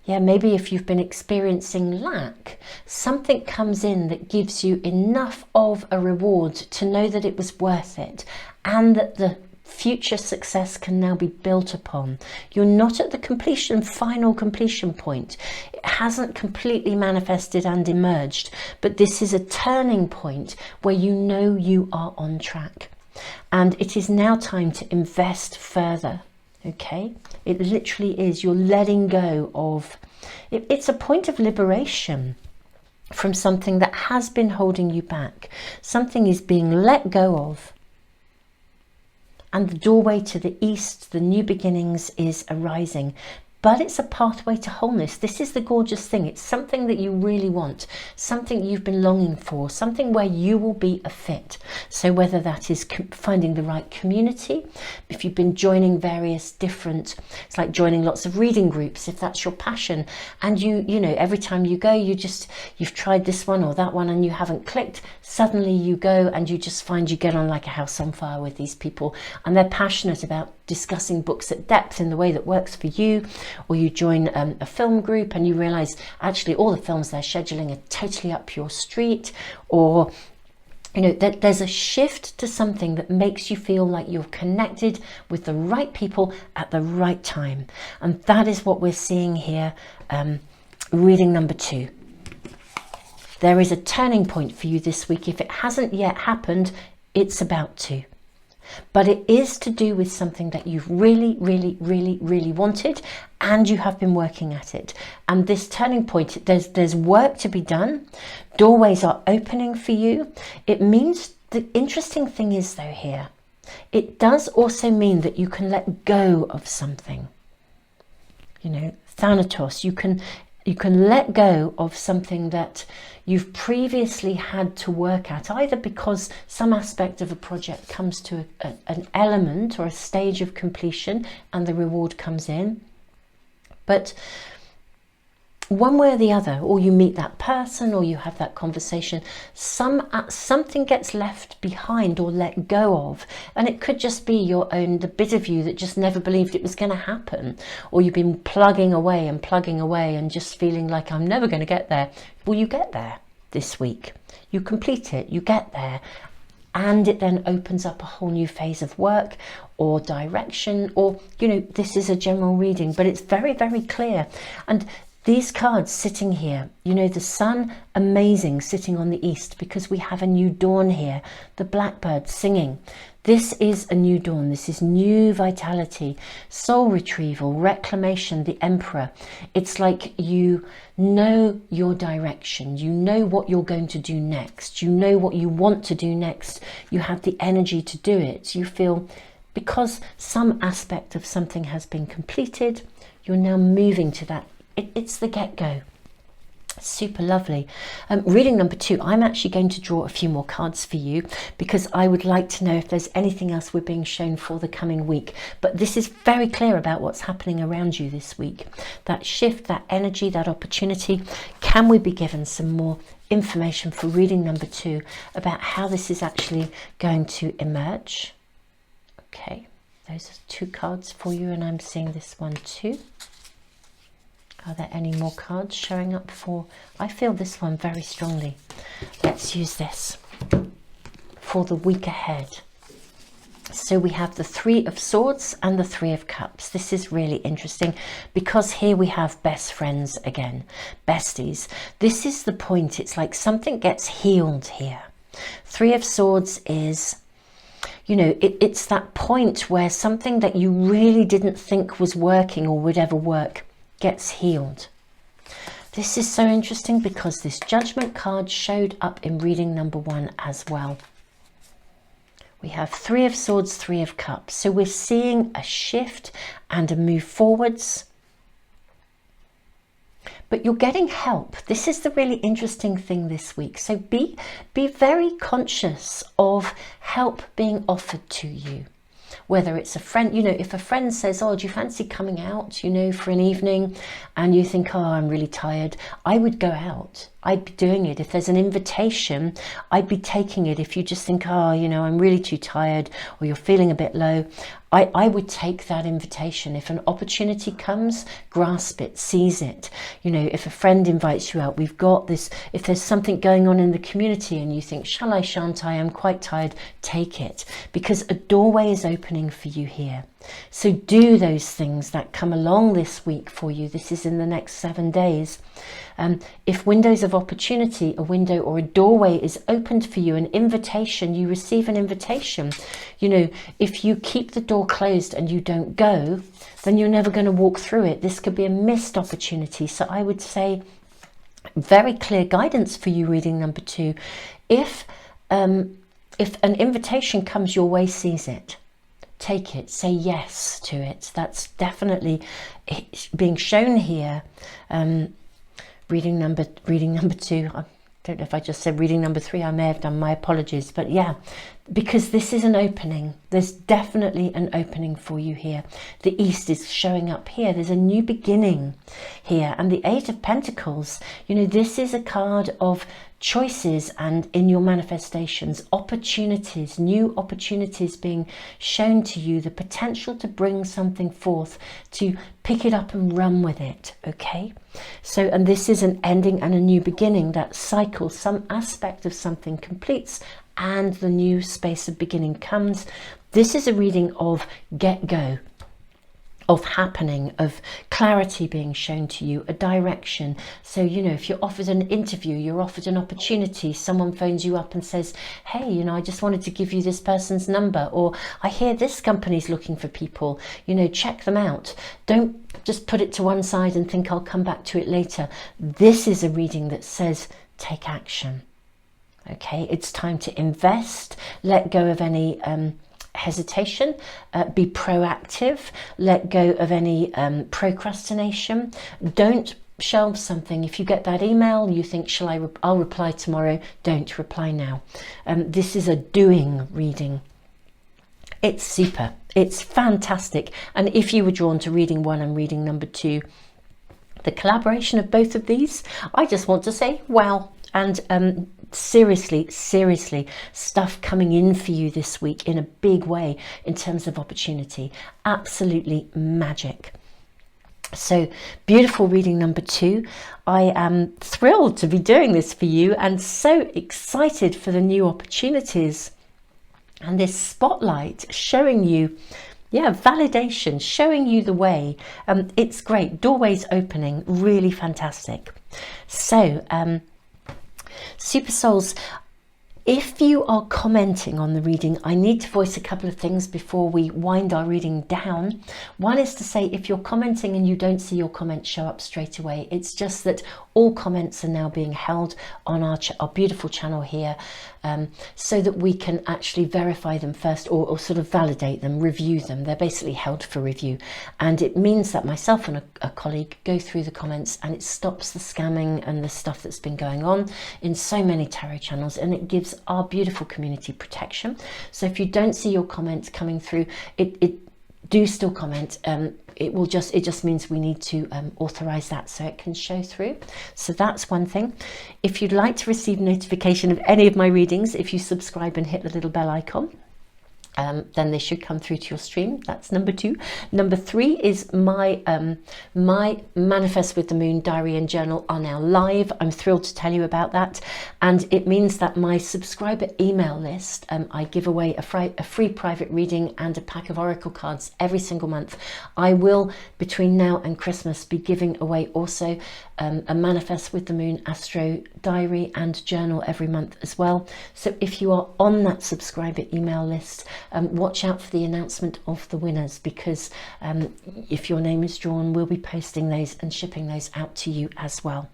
Yeah, maybe if you've been experiencing lack, something comes in that gives you enough of a reward to know that it was worth it, and that the future success can now be built upon. You're not at the final completion point. It hasn't completely manifested and emerged, but this is a turning point where you know you are on track, and it is now time to invest further. Okay, it literally is. You're letting go of it. It's a point of liberation from something that has been holding you back. Something is being let go of, and the doorway to the east, the new beginnings, is arising. But it's a pathway to wholeness. This is the gorgeous thing. It's something that you really want, something you've been longing for, something where you will be a fit. So whether that is finding the right community, if you've been joining various different, it's like joining lots of reading groups, if that's your passion, and you know, every time you go, you've tried this one or that one and you haven't clicked, suddenly you go and you just find you get on like a house on fire with these people, and they're passionate about discussing books at depth in the way that works for you. Or you join a film group and you realize actually all the films they're scheduling are totally up your street. Or, you know, there's a shift to something that makes you feel like you're connected with the right people at the right time. And that is what we're seeing here. Reading number 2. There is a turning point for you this week. If it hasn't yet happened, it's about to. But it is to do with something that you've really, really, really, really wanted, and you have been working at it. And this turning point, there's work to be done. Doorways are opening for you. It means, the interesting thing is though here, it does also mean that you can let go of something. You know, Thanatos, you can let go of something that you've previously had to work at, either because some aspect of a project comes to an element or a stage of completion and the reward comes in. But one way or the other, or you meet that person or you have that conversation, something gets left behind or let go of. And it could just be the bit of you that just never believed it was going to happen. Or you've been plugging away and just feeling like I'm never going to get there. Well, you get there. this week. You complete it, you get there, and it then opens up a whole new phase of work or direction, or, you know, this is a general reading, but it's very, very clear. And these cards sitting here, you know, the sun, amazing, sitting on the east, because we have a new dawn here, the blackbird singing. This is a new dawn. This is new vitality, soul retrieval, reclamation, the emperor. It's like you know your direction. You know what you're going to do next. You know what you want to do next. You have the energy to do it. You feel, because some aspect of something has been completed, you're now moving to that. It's the get-go. Super lovely. Reading number 2, I'm actually going to draw a few more cards for you, because I would like to know if there's anything else we're being shown for the coming week. But this is very clear about what's happening around you this week. That shift, that energy, that opportunity. Can we be given some more information for reading number 2 about how this is actually going to emerge? Okay, those are 2 cards for you, and I'm seeing this one too. Are there any more cards showing up for? I feel this one very strongly. Let's use this for the week ahead. So we have the 3 of Swords and the 3 of Cups. This is really interesting, because here we have best friends again, besties. This is the point. It's like something gets healed here. 3 of Swords is, you know, it's that point where something that you really didn't think was working or would ever work gets healed. This is so interesting, because this Judgment card showed up in reading number 1 as well. We have 3 of Swords, 3 of Cups. So we're seeing a shift and a move forwards. But you're getting help. This is the really interesting thing this week. So be very conscious of help being offered to you. Whether it's a friend, you know, if a friend says, oh, do you fancy coming out, you know, for an evening, and you think, oh, I'm really tired, I would go out. I'd be doing it. If there's an invitation, I'd be taking it. If you just think, oh, you know, I'm really too tired, or you're feeling a bit low, I would take that invitation. If an opportunity comes, grasp it, seize it. You know, if a friend invites you out, we've got this. If there's something going on in the community and you think, shall I, shan't I, I'm quite tired, take it. Because a doorway is opening for you here. So do those things that come along this week for you. This is in the next 7 days. If windows of opportunity, a window or a doorway is opened for you, an invitation, you receive an invitation. You know, if you keep the door closed and you don't go, then you're never going to walk through it. This could be a missed opportunity. So I would say very clear guidance for you, reading number 2. If an invitation comes your way, seize it. Take it, say yes to it. That's definitely being shown here. Reading number 2. I don't know if I just said reading number 3. I may have done. My apologies. But yeah, because this is an opening. There's definitely an opening for you here. The East is showing up here. There's a new beginning here. And the 8 of Pentacles, you know, this is a card of choices, and in your manifestations, opportunities, new opportunities being shown to you, the potential to bring something forth, to pick it up and run with it. Okay, so, and this is an ending and a new beginning, that cycle, some aspect of something completes and the new space of beginning comes. This is a reading of get-go, of happening, of clarity being shown to you, a direction. So, you know, if you're offered an interview, you're offered an opportunity, someone phones you up and says, hey, you know, I just wanted to give you this person's number, or I hear this company's looking for people, you know, check them out. Don't just put it to one side and think I'll come back to it later. This is a reading that says take action. Okay, it's time to invest, let go of any hesitation, be proactive, let go of any procrastination. Don't shelve something. If you get that email, you think, I'll reply tomorrow. Don't reply now. This is a doing reading. It's super. It's fantastic. And if you were drawn to reading 1 and reading number 2, the collaboration of both of these, I just want to say, wow. And seriously, stuff coming in for you this week in a big way in terms of opportunity. Absolutely magic. So beautiful reading number 2. I am thrilled to be doing this for you and so excited for the new opportunities and this spotlight showing you, validation, showing you the way. It's great. Doorways opening, really fantastic. So Super Souls, if you are commenting on the reading, I need to voice a couple of things before we wind our reading down. One is to say, if you're commenting and you don't see your comments show up straight away, it's just that all comments are now being held on our beautiful channel here, so that we can actually verify them first, or sort of validate them, review them. They're basically held for review. And it means that myself and a colleague go through the comments, and it stops the scamming and the stuff that's been going on in so many tarot channels, and it gives our beautiful community protection. So if you don't see your comments coming through, do still comment. It just means we need to authorize that so it can show through. So that's one thing. If you'd like to receive notification of any of my readings, if you subscribe and hit the little bell icon, then they should come through to your stream. That's number 2. Number 3 is my Manifest with the Moon diary and journal are now live. I'm thrilled to tell you about that, and it means that my subscriber email list, I give away a free private reading and a pack of oracle cards every single month. I will, between now and Christmas, be giving away also a Manifest with the Moon Astro diary and journal every month as well. So if you are on that subscriber email list, watch out for the announcement of the winners, because if your name is drawn, we'll be posting those and shipping those out to you as well.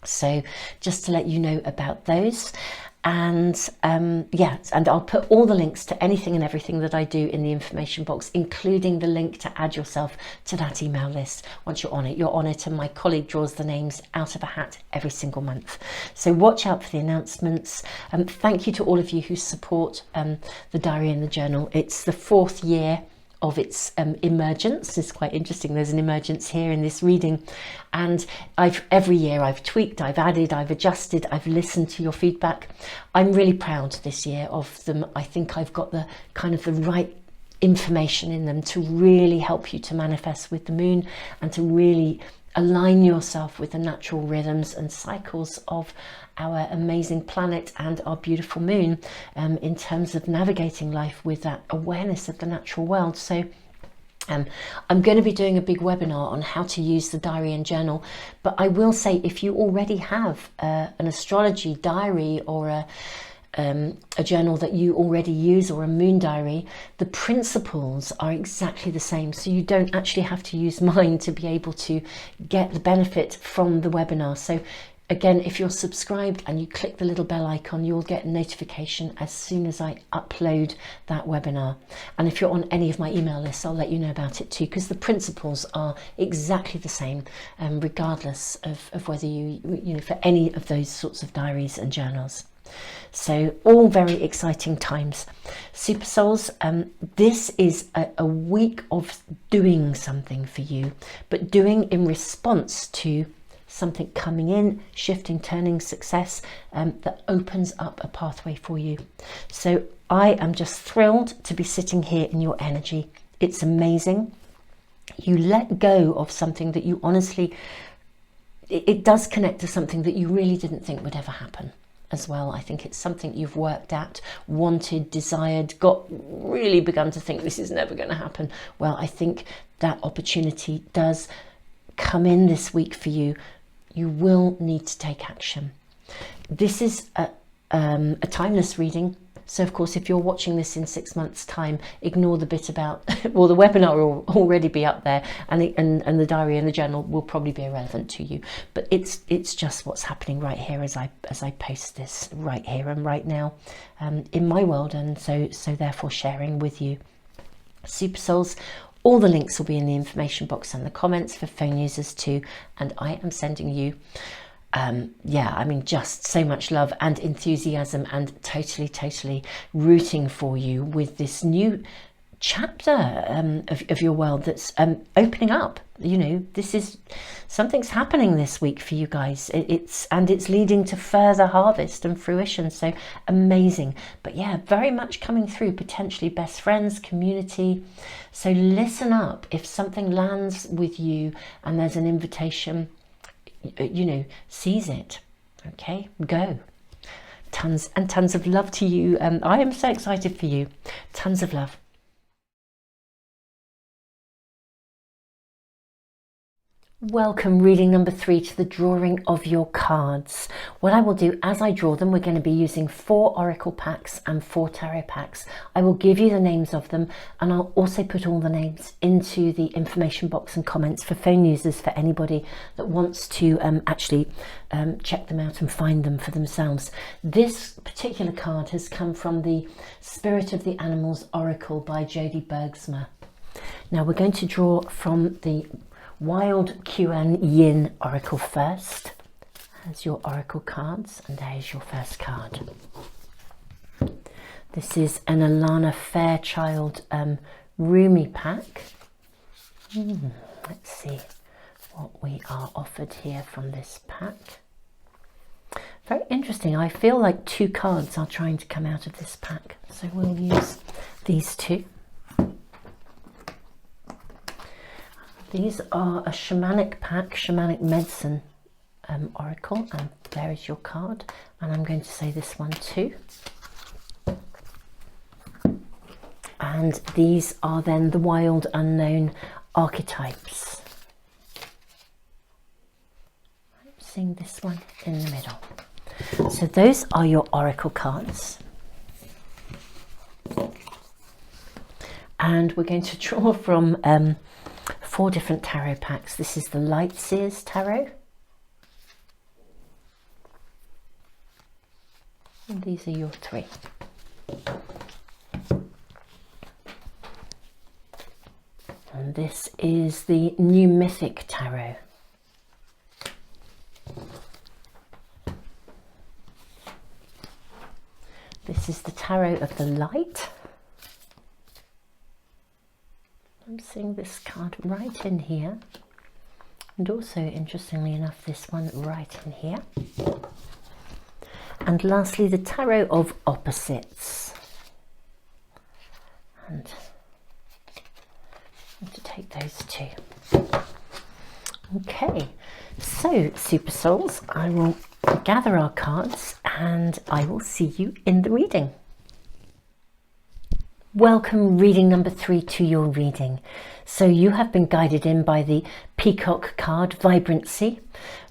So just to let you know about those. And and I'll put all the links to anything and everything that I do in the information box, including the link to add yourself to that email list. Once you're on it, and my colleague draws the names out of a hat every single month. So watch out for the announcements. Thank you to all of you who support the diary and the journal. It's the 4th year of its emergence. It's quite interesting. There's an emergence here in this reading, and every year I've tweaked, I've added, I've adjusted, I've listened to your feedback. I'm really proud this year of them. I think I've got the right information in them to really help you to manifest with the moon, and to really align yourself with the natural rhythms and cycles of our amazing planet and our beautiful moon, in terms of navigating life with that awareness of the natural world. So I'm going to be doing a big webinar on how to use the diary and journal, but I will say, if you already have an astrology diary or a journal that you already use, or a moon diary, the principles are exactly the same. So you don't actually have to use mine to be able to get the benefit from the webinar. So again, if you're subscribed and you click the little bell icon, you'll get a notification as soon as I upload that webinar. And if you're on any of my email lists, I'll let you know about it too, because the principles are exactly the same, regardless of whether you for any of those sorts of diaries and journals. So all very exciting times. Super Souls, this is a week of doing something for you, but doing in response to something coming in, shifting, turning, success, that opens up a pathway for you. So I am just thrilled to be sitting here in your energy. It's amazing. You let go of something that you honestly, it does connect to something that you really didn't think would ever happen as well. I think it's something you've worked at, wanted, desired, really begun to think this is never going to happen. Well, I think that opportunity does come in this week for you. You will need to take action. This is a timeless reading. So of course, if you're watching this in 6 months' time, ignore the bit about, well, the webinar will already be up there, and the diary and the journal will probably be irrelevant to you. But it's just what's happening right here as I post this right here and right now, in my world, and so therefore sharing with you. Super Souls, all the links will be in the information box and the comments for phone users too. And I am sending you, just so much love and enthusiasm, and totally rooting for you with this new chapter of your world that's opening up. You know, this is something's happening this week for you guys. It's leading to further harvest and fruition. So amazing. But yeah, very much coming through, potentially best friends, community. So listen up. If something lands with you and there's an invitation, you know, seize it. Okay, go. Tons and tons of love to you. I am so excited for you. Tons of love. Welcome, reading number 3, to the drawing of your cards. What I will do as I draw them, we're going to be using 4 oracle packs and 4 tarot packs. I will give you the names of them, and I'll also put all the names into the information box and comments for phone users, for anybody that wants to actually check them out and find them for themselves. This particular card has come from the Spirit of the Animals Oracle by Jody Bergsma. Now we're going to draw from the Wild Kuan Yin Oracle first. As your oracle cards, and there's your first card. This is an Alana Fairchild Rumi pack. Let's see what we are offered here from this pack. Very interesting. I feel like 2 cards are trying to come out of this pack, so we'll use these 2. These are a shamanic pack, shamanic medicine oracle, and there is your card. And I'm going to say this one too. And these are then the wild unknown archetypes. I'm seeing this one in the middle. So those are your oracle cards. And we're going to draw from 4 different tarot packs. This is the Light Seers Tarot. And these are your 3. And this is the New Mythic Tarot. This is the Tarot of the Light. I'm seeing this card right in here, and also, interestingly enough, this one right in here. And lastly, the Tarot of Opposites. And I'm going to take those 2. Okay, so Super Souls, I will gather our cards and I will see you in the reading. Welcome, reading number 3, to your reading. So you have been guided in by the Peacock card, Vibrancy,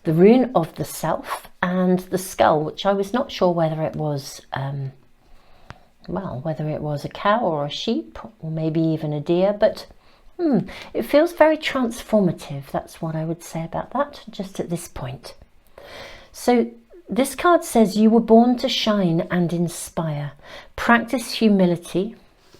the Rune of the Self, and the Skull, which I was not sure whether it was, whether it was a cow or a sheep, or maybe even a deer, but it feels very transformative. That's what I would say about that, just at this point. So this card says you were born to shine and inspire. Practice humility.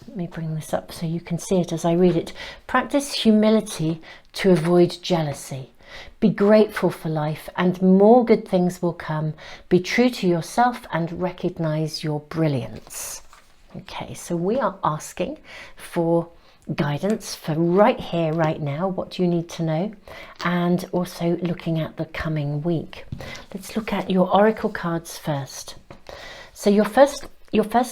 Let me bring this up so you can see it as I read it. Practice humility to avoid jealousy. Be grateful for life and more good things will come. Be true to yourself and recognize your brilliance. Okay, so we are asking for guidance for right here, right now. What do you need to know? And also looking at the coming week. Let's look at your oracle cards first. So your first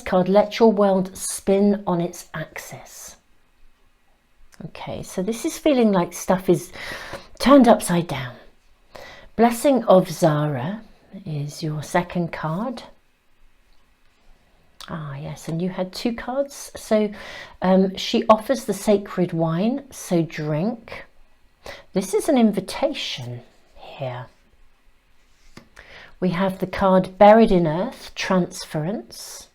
card, let your world spin on its axis. Okay, so this is feeling like stuff is turned upside down. Blessing of Zara is your second card. Ah, yes, and you had 2 cards. So she offers the sacred wine, so drink. This is an invitation here. We have the card Buried in Earth, Transference.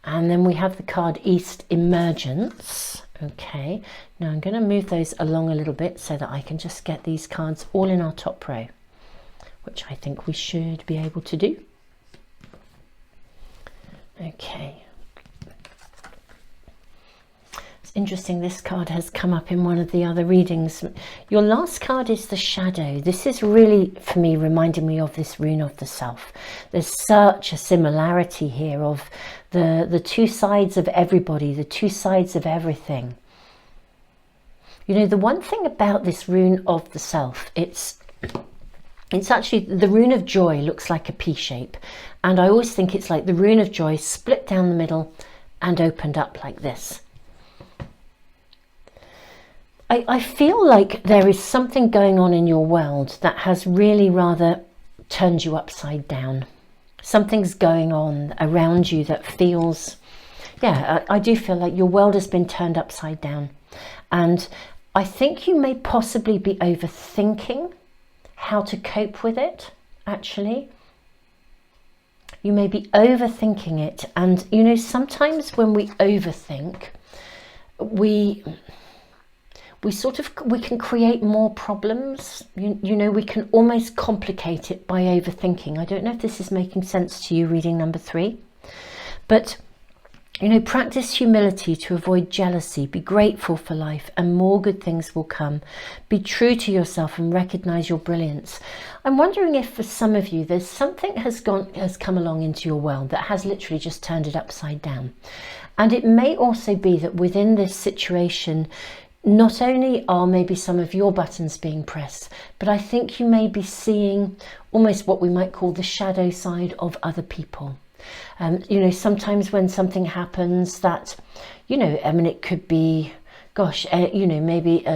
And then we have the card East, Emergence. Okay, now I'm going to move those along a little bit so that I can just get these cards all in our top row, which I think we should be able to do. Okay. It's interesting, this card has come up in one of the other readings. Your last card is the Shadow. This is really, for me, reminding me of this rune of the self. There's such a similarity here of the two sides of everybody, the two sides of everything. You know, the one thing about this rune of the self, it's actually, the rune of joy looks like a P shape. And I always think it's like the rune of joy split down the middle and opened up like this. I feel like there is something going on in your world that has really rather turned you upside down. Something's going on around you that feels, yeah, I do feel like your world has been turned upside down. And I think you may possibly be overthinking how to cope with it, actually. You may be overthinking it. And, you know, sometimes when we overthink, we can create more problems. You know, we can almost complicate it by overthinking. I don't know if this is making sense to you, reading number 3. But, you know, practice humility to avoid jealousy. Be grateful for life and more good things will come. Be true to yourself and recognize your brilliance. I'm wondering if for some of you there's something has come along into your world that has literally just turned it upside down. And it may also be that within this situation, not only are maybe some of your buttons being pressed, but I think you may be seeing almost what we might call the shadow side of other people. You know, sometimes when something happens that, you know, I mean, it could be, gosh, you know, maybe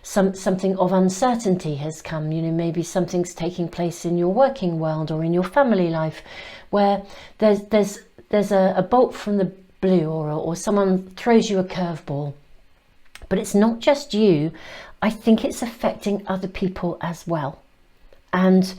something of uncertainty has come, you know, maybe something's taking place in your working world or in your family life where there's a bolt from the blue or someone throws you a curveball. But it's not just you. I think it's affecting other people as well. And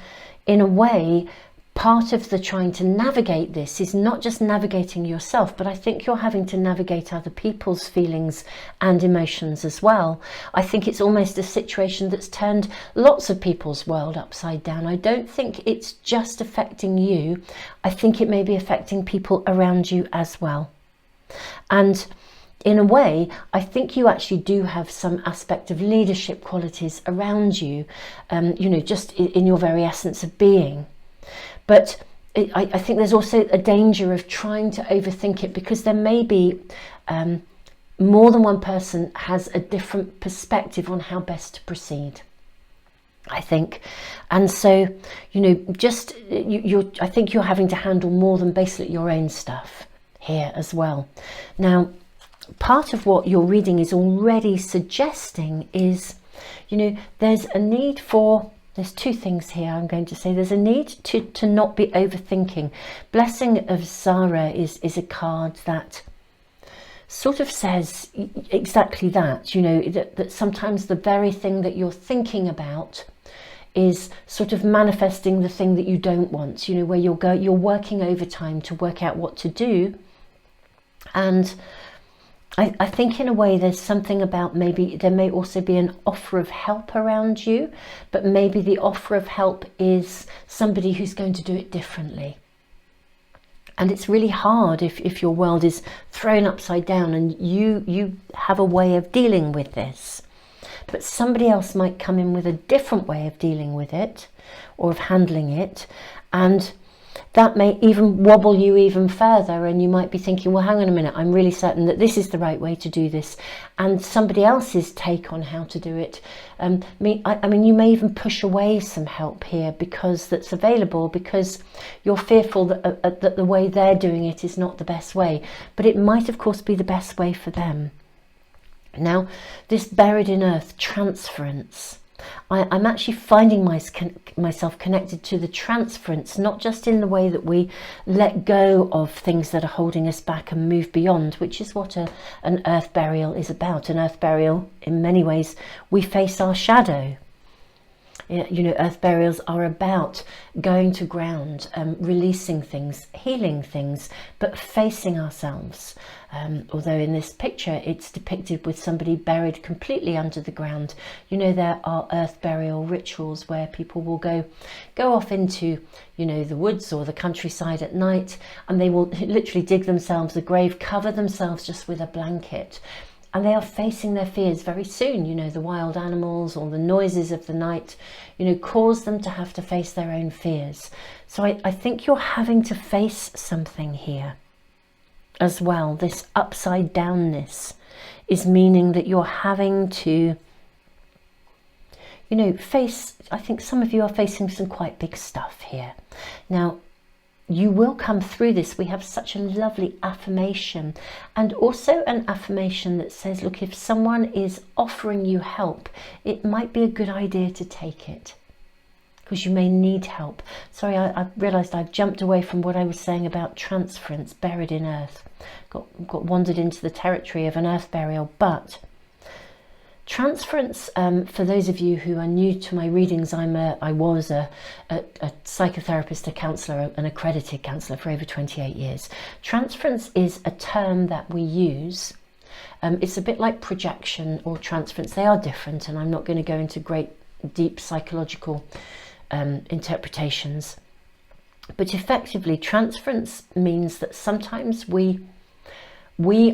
in a way, part of the trying to navigate this is not just navigating yourself, but I think you're having to navigate other people's feelings and emotions as well. I think it's almost a situation that's turned lots of people's world upside down. I don't think it's just affecting you. I think it may be affecting people around you as well. And in a way, I think you actually do have some aspect of leadership qualities around you, you know, just in your very essence of being. But I think there's also a danger of trying to overthink it, because there may be more than one person has a different perspective on how best to proceed, I think. And so, you know, just I think you're having to handle more than basically your own stuff here as well. Now, part of what your reading is already suggesting is, you know, there's a need for, there's two things here I'm going to say. There's a need to not be overthinking. Blessing of Zara is a card that sort of says exactly that, you know, that sometimes the very thing that you're thinking about is sort of manifesting the thing that you don't want, you know, where you're working overtime to work out what to do. And I think in a way there's something about, maybe there may also be an offer of help around you, but maybe the offer of help is somebody who's going to do it differently. And it's really hard if your world is thrown upside down and you have a way of dealing with this, but somebody else might come in with a different way of dealing with it or of handling it, and that may even wobble you even further, and you might be thinking, well, hang on a minute, I'm really certain that this is the right way to do this, and somebody else's take on how to do it. I mean, you may even push away some help here because that's available, because you're fearful that the way they're doing it is not the best way, but it might, of course, be the best way for them. Now, this buried in earth transference, I'm actually finding myself connected to the transference, not just in the way that we let go of things that are holding us back and move beyond, which is what an earth burial is about. An earth burial, in many ways, we face our shadow. You know, earth burials are about going to ground, releasing things, healing things, but facing ourselves. Although in this picture it's depicted with somebody buried completely under the ground. You know, there are earth burial rituals where people will go off into, you know, the woods or the countryside at night, and they will literally dig themselves a grave, cover themselves just with a blanket, and they are facing their fears very soon. You know, the wild animals or the noises of the night, you know, cause them to have to face their own fears. So I think you're having to face something here as well. This upside downness is meaning that you're having to, you know, face, I think some of you are facing some quite big stuff here. Now, you will come through this. We have such a lovely affirmation, and also an affirmation that says, look, if someone is offering you help, it might be a good idea to take it, because you may need help. Sorry, I realised I've jumped away from what I was saying about transference, buried in earth. Got wandered into the territory of an earth burial, but transference, for those of you who are new to my readings, I was a psychotherapist, a counsellor, an accredited counsellor for over 28 years. Transference is a term that we use. It's a bit like projection or transference. They are different, and I'm not going to go into great deep psychological interpretations. But effectively, transference means that sometimes we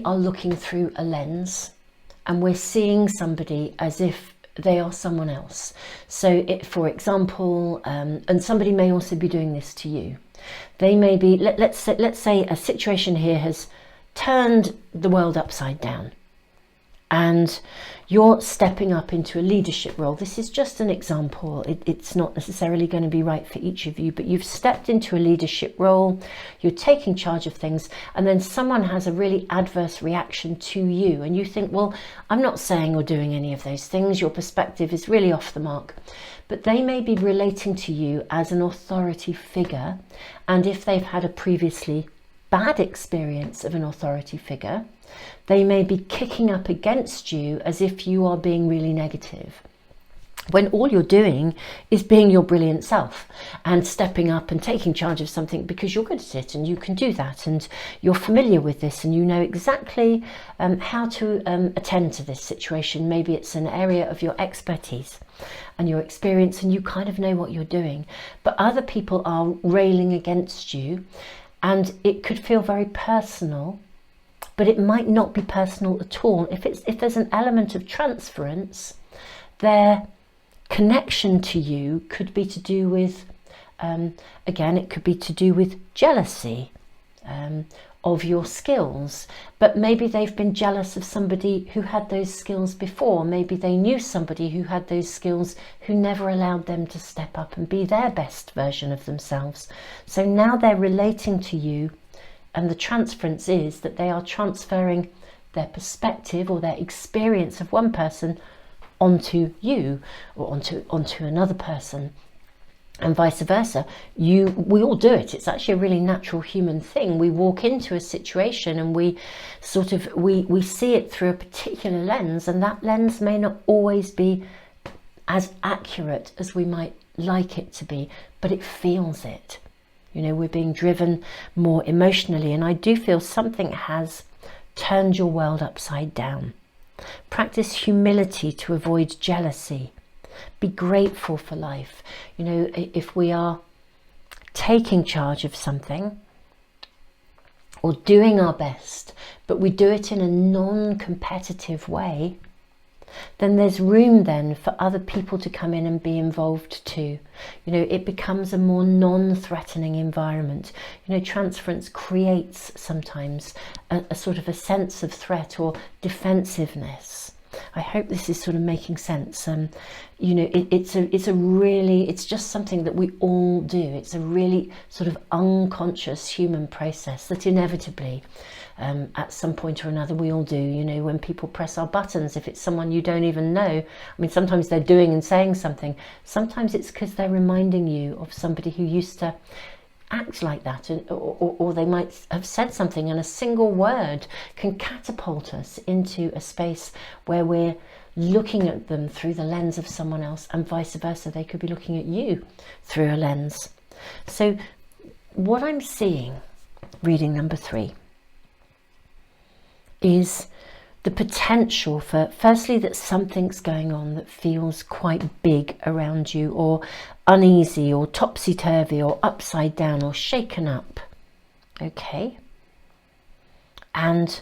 are looking through a lens, and we're seeing somebody as if they are someone else. So for example, and somebody may also be doing this to you. They may be, let's say a situation here has turned the world upside down, and you're stepping up into a leadership role. This is just an example. It's not necessarily going to be right for each of you, but you've stepped into a leadership role, you're taking charge of things, and then someone has a really adverse reaction to you, and you think, well, I'm not saying or doing any of those things. Your perspective is really off the mark. But they may be relating to you as an authority figure, and if they've had a previously bad experience of an authority figure, they may be kicking up against you as if you are being really negative, when all you're doing is being your brilliant self and stepping up and taking charge of something because you're good at it and you can do that and you're familiar with this and you know exactly how to attend to this situation. Maybe it's an area of your expertise and your experience and you kind of know what you're doing, but other people are railing against you, and it could feel very personal, but it might not be personal at all. If there's an element of transference, their connection to you could be to do with, again, it could be to do with jealousy of your skills, but maybe they've been jealous of somebody who had those skills before. Maybe they knew somebody who had those skills who never allowed them to step up and be their best version of themselves. So now they're relating to you, and the transference is that they are transferring their perspective or their experience of one person onto you or onto another person, and vice versa. We all do it. It's actually a really natural human thing. We walk into a situation and we see it through a particular lens, and that lens may not always be as accurate as we might like it to be, but it feels it. You know, we're being driven more emotionally, and I do feel something has turned your world upside down. Practice humility to avoid jealousy. Be grateful for life. You know, if we are taking charge of something or doing our best, but we do it in a non-competitive way, then there's room then for other people to come in and be involved too. You know, it becomes a more non-threatening environment. You know, transference creates sometimes a sort of a sense of threat or defensiveness. I hope this is sort of making sense. You know, it's just something that we all do. It's a really sort of unconscious human process that inevitably at some point or another we all do. You know, when people press our buttons, if it's someone you don't even know, I mean, sometimes they're doing and saying something, sometimes it's because they're reminding you of somebody who used to act like that, or they might have said something, and a single word can catapult us into a space where we're looking at them through the lens of someone else, and vice versa. They could be looking at you through a lens. So what I'm seeing, reading number 3, is the potential for, firstly, that something's going on that feels quite big around you, or uneasy, or topsy-turvy, or upside down, or shaken up. Okay? And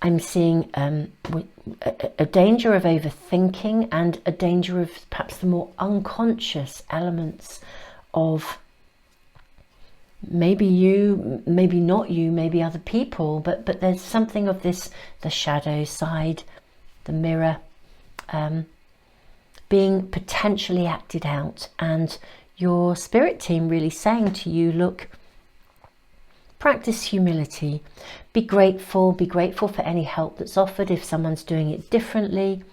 I'm seeing a danger of overthinking and a danger of perhaps the more unconscious elements of maybe you, maybe not you, maybe other people, but there's something of this, the shadow side, the mirror, being potentially acted out, and your spirit team really saying to you, look, practice humility, be grateful for any help that's offered. If someone's doing it differently,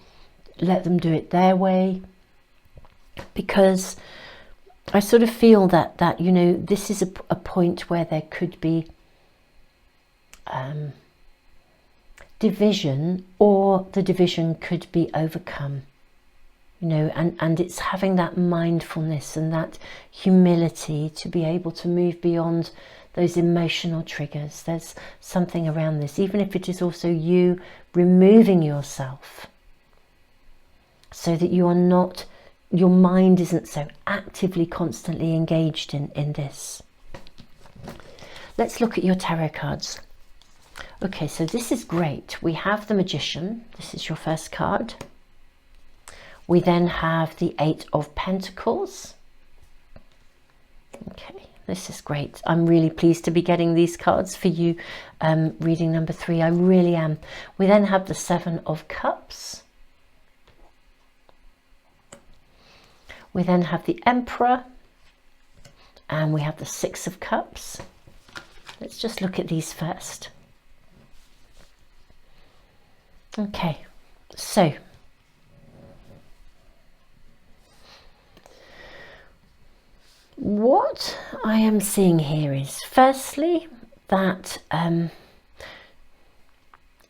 let them do it their way, because I sort of feel that you know, this is a point where there could be division, or the division could be overcome, you know, and it's having that mindfulness and that humility to be able to move beyond those emotional triggers. There's something around this, even if it is also you removing yourself so that you are not, your mind isn't so actively constantly engaged in this. Let's look at your tarot cards. Okay, so this is great. We have the Magician. This is your first card. We then have the 8 of Pentacles. Okay, this is great. I'm really pleased to be getting these cards for you, reading number 3. I really am. We then have the 7 of Cups. We then have the Emperor, and we have the 6 of Cups. Let's just look at these first. Okay, so what I am seeing here is, firstly, that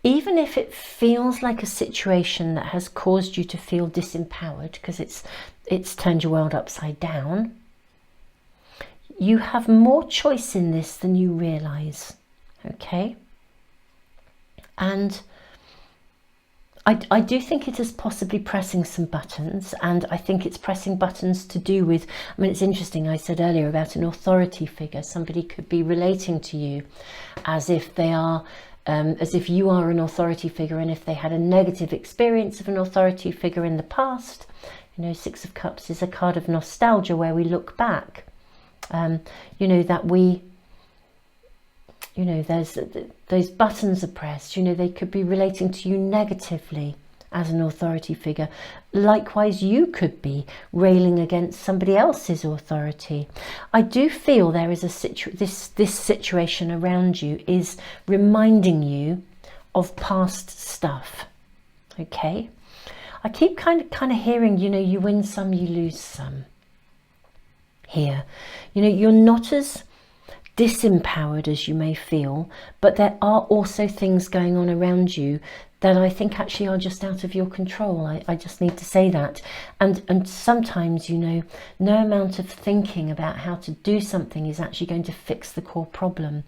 even if it feels like a situation that has caused you to feel disempowered because it's turned your world upside down, you have more choice in this than you realize. Okay, and I do think it is possibly pressing some buttons, and I think it's pressing buttons to do with, I mean, it's interesting, I said earlier about an authority figure. Somebody could be relating to you as if they are, as if you are an authority figure, and if they had a negative experience of an authority figure in the past. You know, 6 of Cups is a card of nostalgia, where we look back, you know, that we, you know, there's those buttons are pressed, you know, they could be relating to you negatively as an authority figure. Likewise, you could be railing against somebody else's authority. I do feel there is a this situation around you is reminding you of past stuff. Okay, I keep kind of hearing, you know, you win some, you lose some here. You know, you're not as disempowered as you may feel, but there are also things going on around you that I think actually are just out of your control. I just need to say that. And sometimes, you know, no amount of thinking about how to do something is actually going to fix the core problem.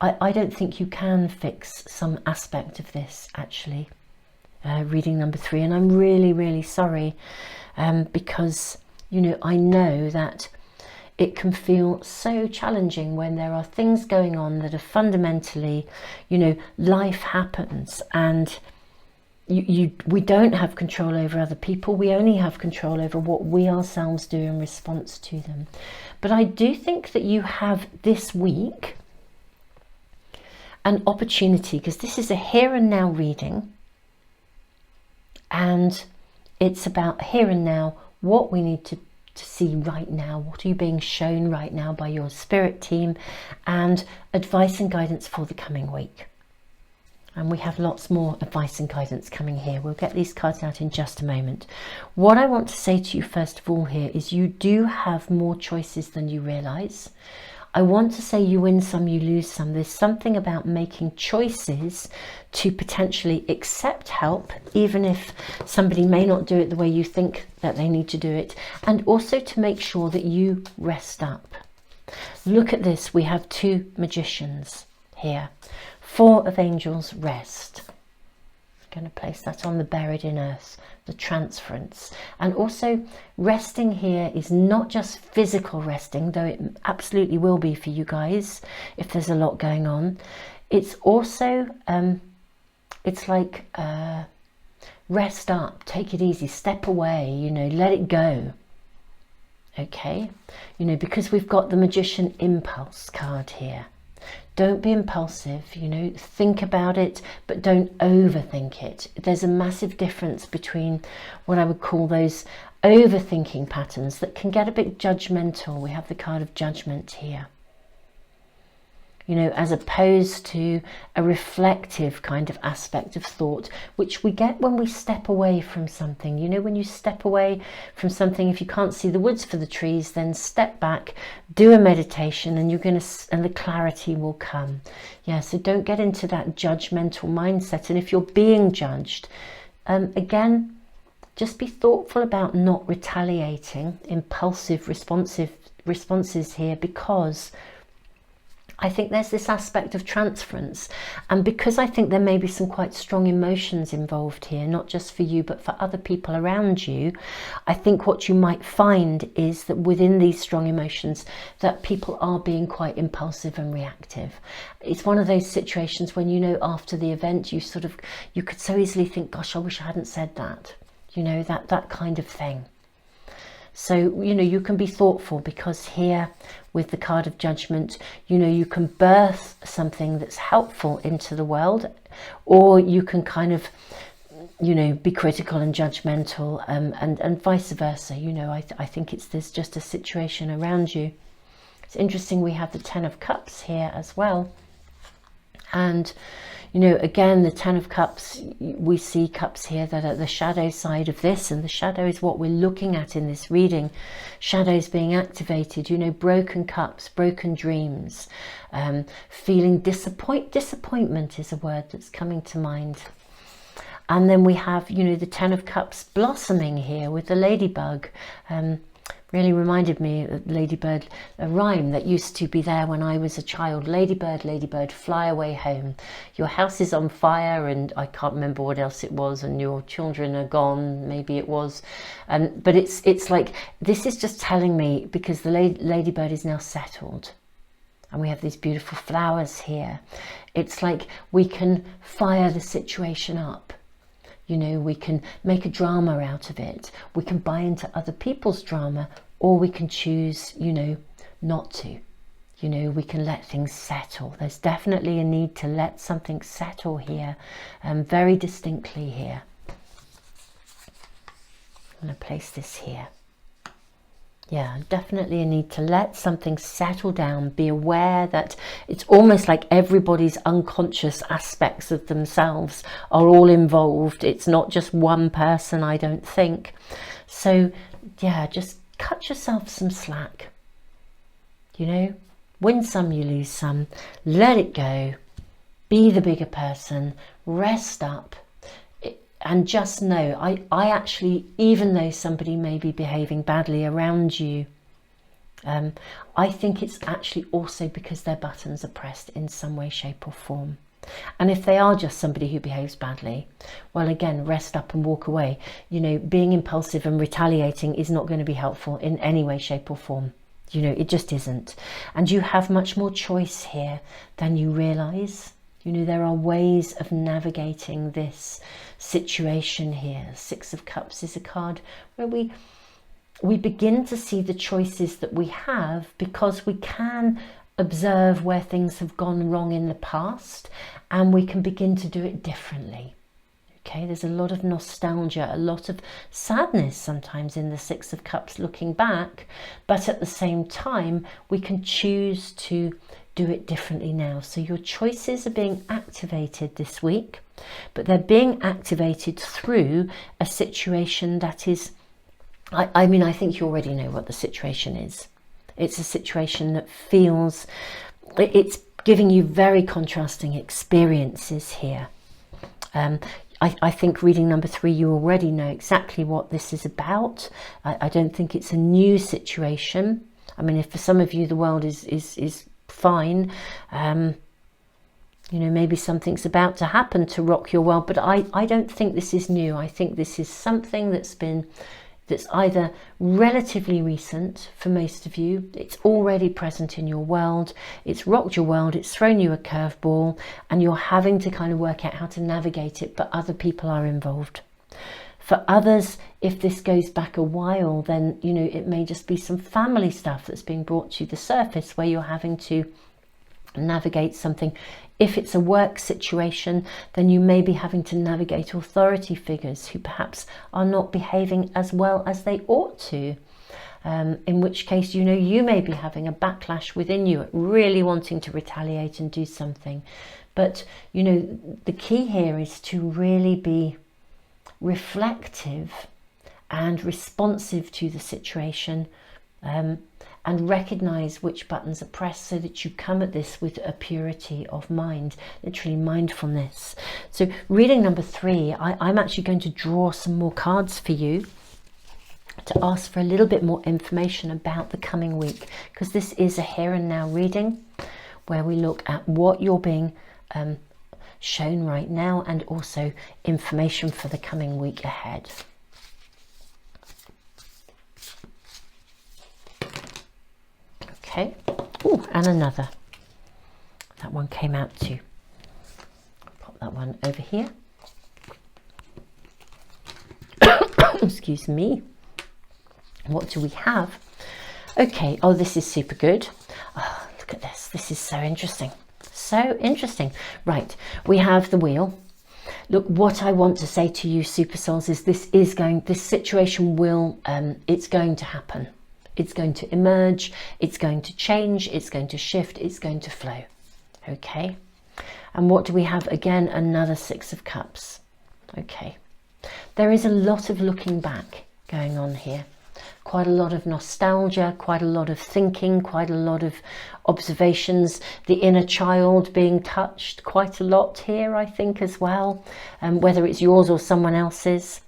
I don't think you can fix some aspect of this, actually, reading number 3. And I'm really, really sorry, because, you know, I know that it can feel so challenging when there are things going on that are fundamentally, you know, life happens, and we don't have control over other people. We only have control over what we ourselves do in response to them. But I do think that you have this week an opportunity, because this is a here and now reading, and it's about here and now, what we need to see right now. What are you being shown right now by your spirit team, and advice and guidance for the coming week. And we have lots more advice and guidance coming here. We'll get these cards out in just a moment. What I want to say to you first of all here is you do have more choices than you realize. I want to say you win some, you lose some. There's something about making choices to potentially accept help, even if somebody may not do it the way you think that they need to do it, and also to make sure that you rest up. Look at this. We have 2 Magicians here. 4 of Angels, rest. I'm going to place that on the buried in earth, the transference. And also resting here is not just physical resting, though it absolutely will be for you guys if there's a lot going on. It's also it's like rest up, take it easy, step away, you know, let it go. Okay, you know, because we've got the Magician Impulse card here. Don't be impulsive, you know, think about it, but don't overthink it. There's a massive difference between what I would call those overthinking patterns that can get a bit judgmental. We have the card of Judgment here. You know, as opposed to a reflective kind of aspect of thought, which we get when we step away from something. You know, when you step away from something, if you can't see the woods for the trees, then step back, do a meditation, and and the clarity will come. Yeah, so don't get into that judgmental mindset. And if you're being judged, again, just be thoughtful about not retaliating impulsive responses here, because I think there's this aspect of transference, and because I think there may be some quite strong emotions involved here, not just for you but for other people around you, I think what you might find is that within these strong emotions that people are being quite impulsive and reactive. It's one of those situations when, you know, after the event you could so easily think, gosh, I wish I hadn't said that, you know, that kind of thing. So, you know, you can be thoughtful, because here with the card of Judgment, you know, you can birth something that's helpful into the world, or you can kind of, you know, be critical and judgmental, and vice versa. You know, I think there's just a situation around you. It's interesting, we have the Ten of Cups here as well. And, you know, again, the Ten of Cups, we see cups here that are the shadow side of this, and the shadow is what we're looking at in this reading. Shadows being activated, you know, broken cups, broken dreams, feeling disappointment is a word that's coming to mind. And then we have, you know, the Ten of Cups blossoming here with the ladybug. Really reminded me of Ladybird, a rhyme that used to be there when I was a child. Ladybird, ladybird, fly away home. Your house is on fire, and I can't remember what else it was, and your children are gone, maybe it was. But it's like, this is just telling me, because the ladybird is now settled. And we have these beautiful flowers here. It's like we can fire the situation up. You know, we can make a drama out of it. We can buy into other people's drama, or we can choose, you know, not to. You know, we can let things settle. There's definitely a need to let something settle here, very distinctly here. I'm going to place this here. Yeah, definitely a need to let something settle down, be aware that it's almost like everybody's unconscious aspects of themselves are all involved. It's not just one person, I don't think. So, yeah, just cut yourself some slack. You know, win some, you lose some. Let it go. Be the bigger person. Rest up. And just know, I actually, even though somebody may be behaving badly around you, I think it's actually also because their buttons are pressed in some way, shape or form. And if they are just somebody who behaves badly, well, again, rest up and walk away. You know, being impulsive and retaliating is not going to be helpful in any way, shape or form. You know, it just isn't. And you have much more choice here than you realise. You know, there are ways of navigating this situation here. Six of Cups is a card where we begin to see the choices that we have, because we can observe where things have gone wrong in the past, and we can begin to do it differently. Okay, there's a lot of nostalgia, a lot of sadness sometimes in the Six of Cups looking back, but at the same time we can choose to do it differently now. So your choices are being activated this week, but they're being activated through a situation that is, I mean, I think you already know what the situation is. It's a situation that feels, it's giving you very contrasting experiences here. I think reading number 3, you already know exactly what this is about. I don't think it's a new situation. I mean, if for some of you the world is fine, you know, maybe something's about to happen to rock your world, but I don't think this is new. I think this is something that's that's either relatively recent for most of you, it's already present in your world, it's rocked your world, it's thrown you a curveball, and you're having to kind of work out how to navigate it, but other people are involved. For others, if this goes back a while, then, you know, it may just be some family stuff that's being brought to the surface where you're having to navigate something. If it's a work situation, then you may be having to navigate authority figures who perhaps are not behaving as well as they ought to. In which case, you know, you may be having a backlash within you, really wanting to retaliate and do something. But, you know, the key here is to really be reflective and responsive to the situation, and recognize which buttons are pressed, so that you come at this with a purity of mind, literally mindfulness. So reading number 3, I'm actually going to draw some more cards for you to ask for a little bit more information about the coming week, because this is a here and now reading where we look at what you're being shown right now, and also information for the coming week ahead. Okay. Oh, and another. That one came out too. Pop that one over here. Excuse me. What do we have? Okay. Oh, this is super good. Oh, look at this. This is so interesting. So interesting. Right. We have the wheel. Look, what I want to say to you, super souls, is this situation will, it's going to happen. It's going to emerge, it's going to change, it's going to shift, it's going to flow. Okay. And what do we have? Again, another 6 of Cups. Okay. There is a lot of looking back going on here. Quite a lot of nostalgia, quite a lot of thinking, quite a lot of observations, the inner child being touched quite a lot here, I think, as well, whether it's yours or someone else's.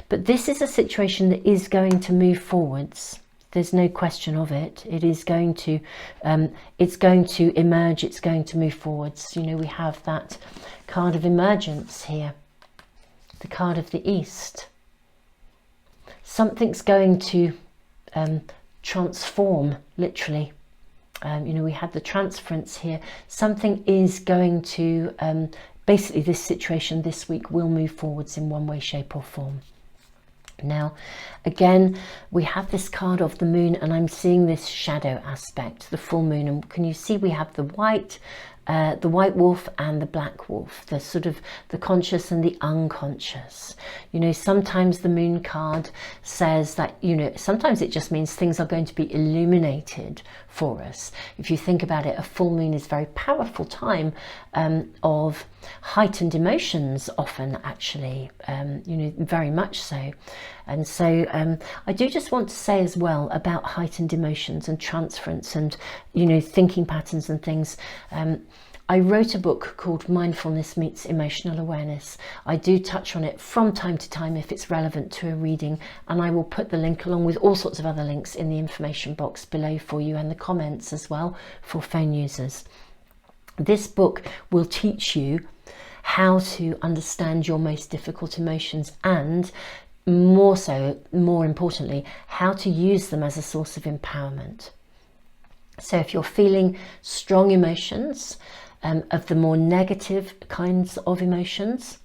But this is a situation that is going to move forwards. There's no question of it. It is going to, it's going to emerge, it's going to move forwards. You know, we have that card of emergence here, the card of the East. Something's going to transform, literally. You know, we had the transference here. Something is going to, basically this situation this week will move forwards in one way, shape or form. Now, again, we have this card of the moon, and I'm seeing this shadow aspect, the full moon. And can you see we have the white wolf and the black wolf, the sort of the conscious and the unconscious. You know, sometimes the moon card says that, you know, sometimes it just means things are going to be illuminated for us. If you think about it, a full moon is a very powerful time of heightened emotions, often actually, you know, very much so. And so I do just want to say as well about heightened emotions and transference and, you know, thinking patterns and things. I wrote a book called Mindfulness Meets Emotional Awareness. I do touch on it from time to time if it's relevant to a reading, and I will put the link along with all sorts of other links in the information box below for you, and the comments as well for phone users. This book will teach you how to understand your most difficult emotions, and more importantly, how to use them as a source of empowerment. So if you're feeling strong emotions, of the more negative kinds of emotions,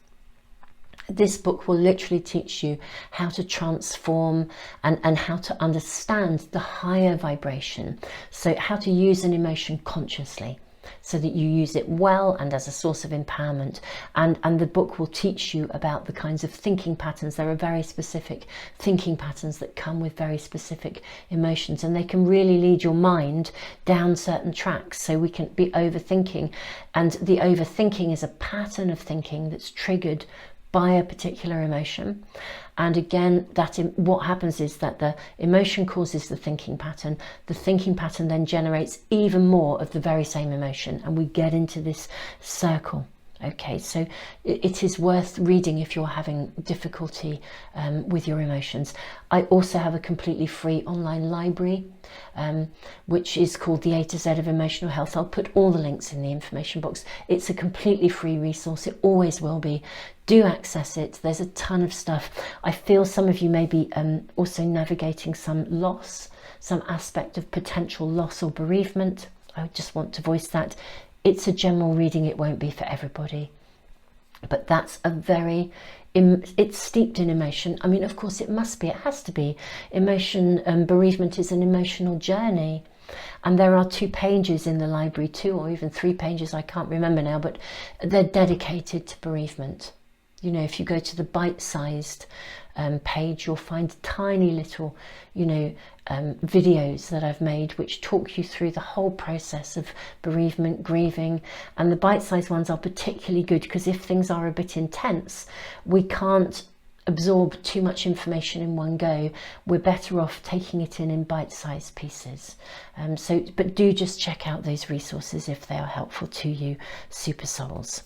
this book will literally teach you how to transform and how to understand the higher vibration. So how to use an emotion consciously, so that you use it well and as a source of empowerment. And the book will teach you about the kinds of thinking patterns. There are very specific thinking patterns that come with very specific emotions, and they can really lead your mind down certain tracks. So we can be overthinking, and the overthinking is a pattern of thinking that's triggered by a particular emotion. And again, what happens is that the emotion causes the thinking pattern then generates even more of the very same emotion, and we get into this circle. Okay, so it is worth reading if you're having difficulty with your emotions. I also have a completely free online library, which is called the A to Z of Emotional Health. I'll put all the links in the information box. It's a completely free resource. It always will be. Do access it. There's a ton of stuff. I feel some of you may be also navigating some loss, some aspect of potential loss or bereavement. I just want to voice that. It's a general reading, it won't be for everybody. But that's a very, it's steeped in emotion. I mean, of course it must be, it has to be. Emotion, bereavement is an emotional journey. And there are 2 pages in the library, 2 or even 3 pages, I can't remember now, but they're dedicated to bereavement. You know, if you go to the bite-sized page, you'll find tiny little, you know, videos that I've made which talk you through the whole process of bereavement, grieving. And the bite-sized ones are particularly good because if things are a bit intense, we can't absorb too much information in one go. We're better off taking it in bite-sized pieces. But do just check out those resources if they are helpful to you, super souls.